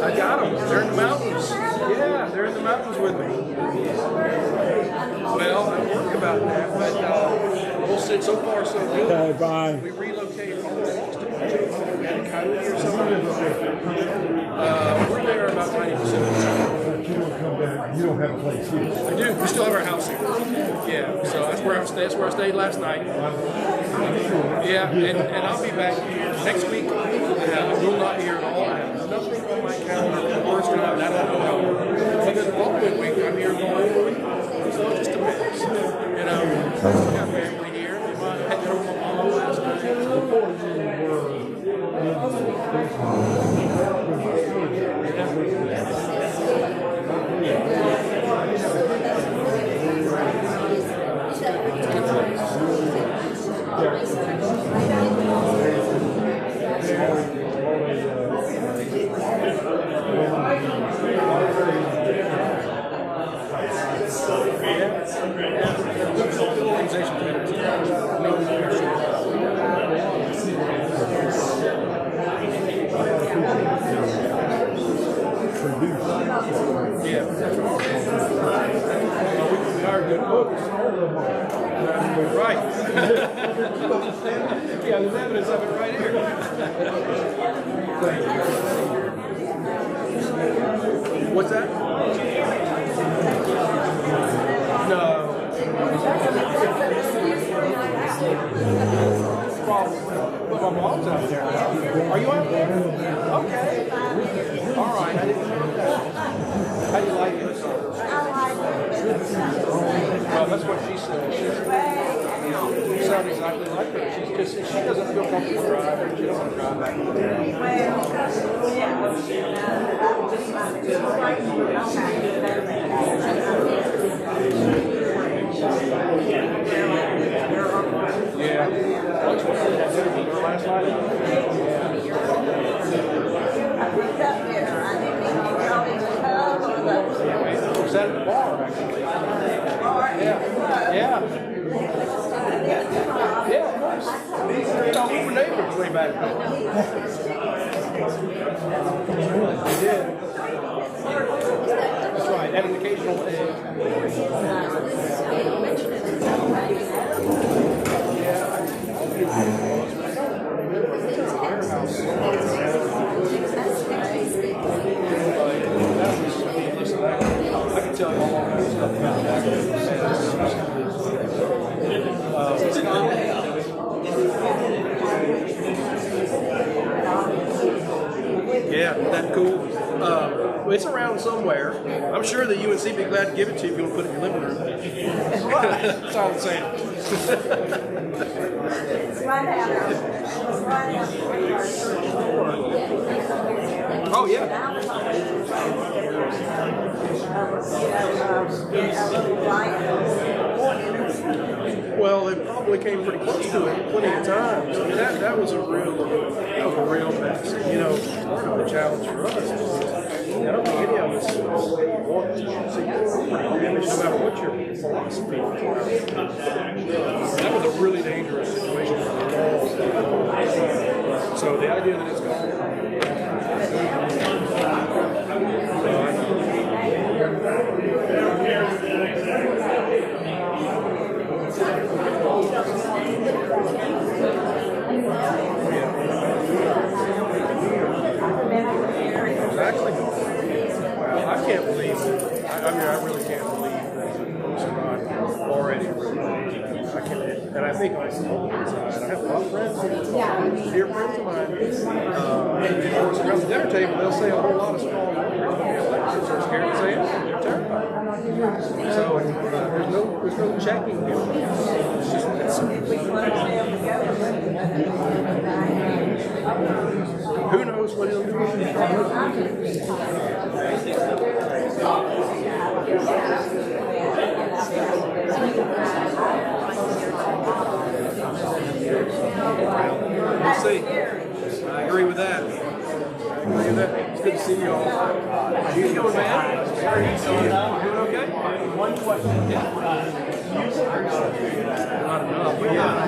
I got them. They're in the mountains. Yeah, they're in the mountains with me. Well, I'm worried about that, but we'll see. So far, so good. Okay, bye. We relocated all the way to Coyote or something. We're there about 90% of the time. You don't come back. You don't have a place here. I do. We still have our house here. Yeah, so that's where I stayed. That's where I stayed last night. Yeah, and I'll be back next week. I will not hear at all. I have nothing on my calendar for the first time. I don't know how. But the following week, I'm here going. So just a mix. You know, I got family here. I had to go to my mom last night. Yeah. We are good folks. Right. Yeah, there's evidence of it right here. What's that? No. But my mom's out there. Are you out there? Okay. All right. I didn't know that. How do you like it? Well, that's what she said. You sound exactly like her. She doesn't feel comfortable driving. She doesn't want to drive back there. Yeah. Last night? Was that at the bar, actually? Yeah. Yeah. Yeah, of course. You know, we were neighbors way back then. We did. That's right, and an occasional egg. I can tell you all kinds of stuff about that. Yeah, that's cool. It's around somewhere. I'm sure that UNC would be glad to give it to you if you want to put it in your living room. That's all I'm saying. Oh, yeah. Well, it probably came pretty close to it plenty of times. I mean, that was a real mess. You know, part of the challenge for us is I don't think any of us want to see damage no matter what your philosophy is. That was a really dangerous situation for all. So the idea that it's gone. Exactly. Well, I can't believe it. I really can't believe that folks are not already I can't, and I think on the side, I have a lot of friends, dear friends of mine, around the dinner table, they'll say a whole lot of strong words. Elections are scared to say it. They're terrified. So there's no checking here. It's just who knows what he'll do? We'll see. I agree with that. It's good to see you all. How you doing, man? How are you doing? Doing okay? One question. Yeah. Not enough, but yeah.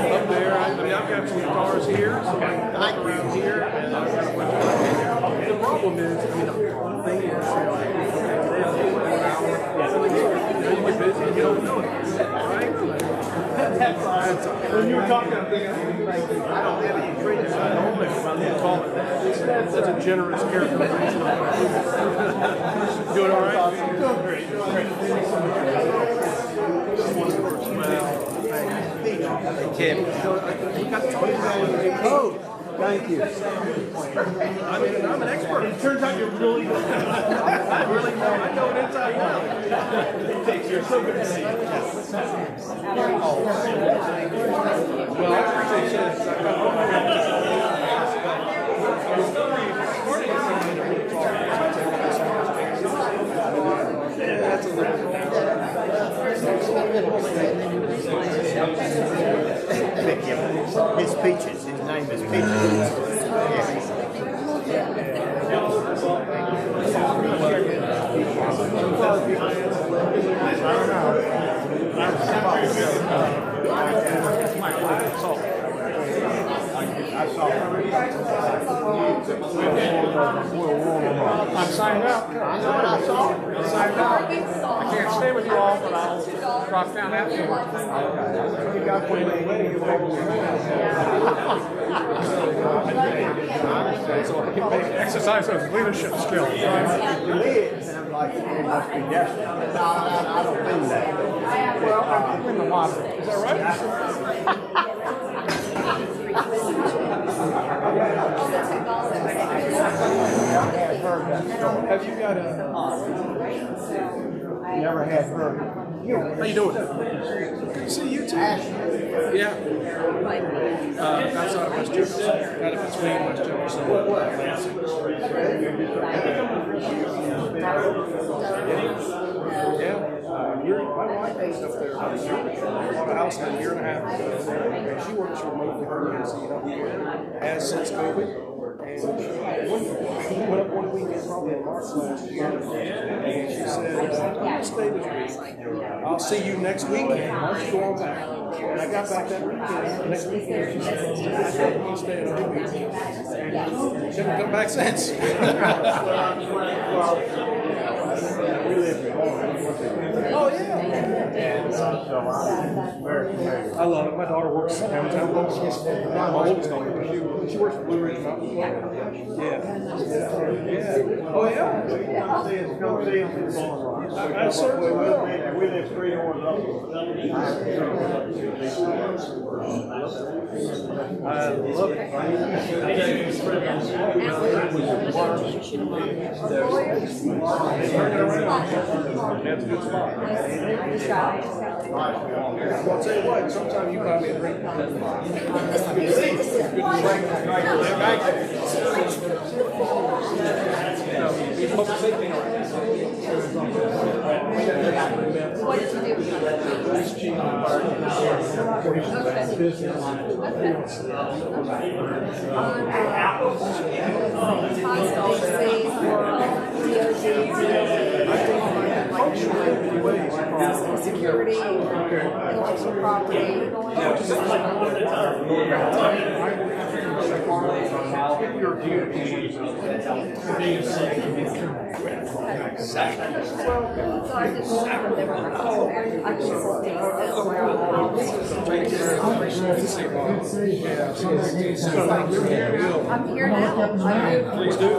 Up there, I've got some guitars here, some around here, and I've got a bunch of the problem is, the thing is, you get busy and you don't know it, right? When you were talking, I'm thinking, I don't have any traits. I don't think about the call it that. That's a generous characterization. Doing all right? Doing great. Kim, we got 20 code. Thank you. I'm an expert. It turns out you're really good. I really know. I know it inside out. You're so good to see you. Well, I appreciate that. That's a little. It's Peaches. His name is Peaches. I'm signed out. I know what I saw. I'm signed out. I can't stay with you all, but I'll drop down afterwards. You got playing wedding. So I can exercise those leadership skills. Like it must be desperate. I don't think that. Well, I'm in the model. Is that right? Have you got Never had her. How you doing? Good to see you too. Yeah. Outside of West Jefferson. Out of between West Jefferson and my wife is up there about a year ago. Bought a house in a year and a half ago. And she works remotely for ECHRC, has since COVID. And she went up one weekend, probably in March last year, and she said, I'm going to stay this week. I'll see you next weekend. Why don't you go on back? And I got back that weekend. Next weekend, she said, I'm going to stay another week. And she hasn't come back since. We live in Oh, yeah. And so I'm very familiar. I love it. My daughter works downtown. My oldest daughter, she works for Blue Ridge Mountain. Yeah. Oh, yeah? Come see them. I certainly will. We live 3 doors up. I love it. That's a good spot. Well, I'll tell you what, sometime you buy me a drink. What did you security, intellectual property. I'm here now. Please do.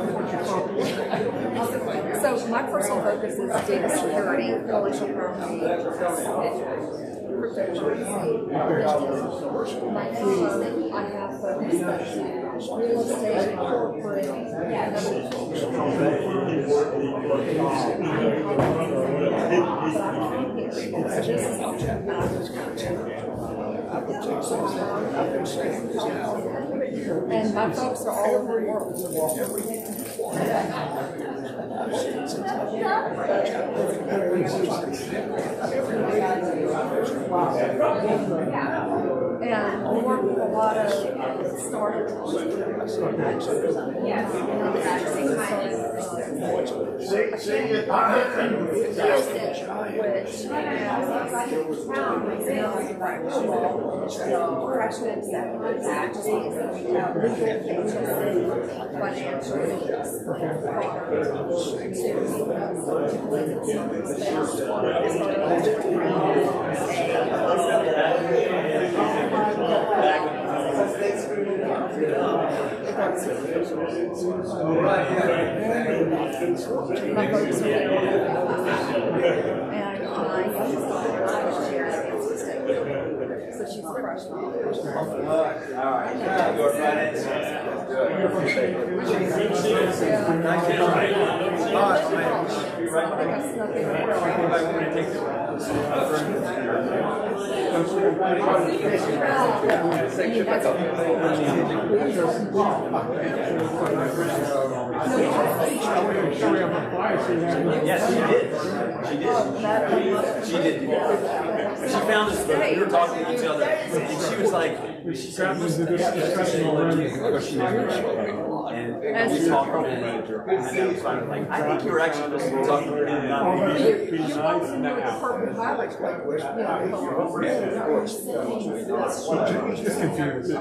So my personal focus is data security, intellectual property, my firm, I have focused on real estate, corporate, and my folks are all over the world. And we work with a lot of startups. So she's a freshman. Yes, she did. She did. She found us. We were talking to each other, and she was like, she said, and we talked, and that was fine. Like, I think you were actually supposed to be talking to him, not me. Be nice now. Just confused.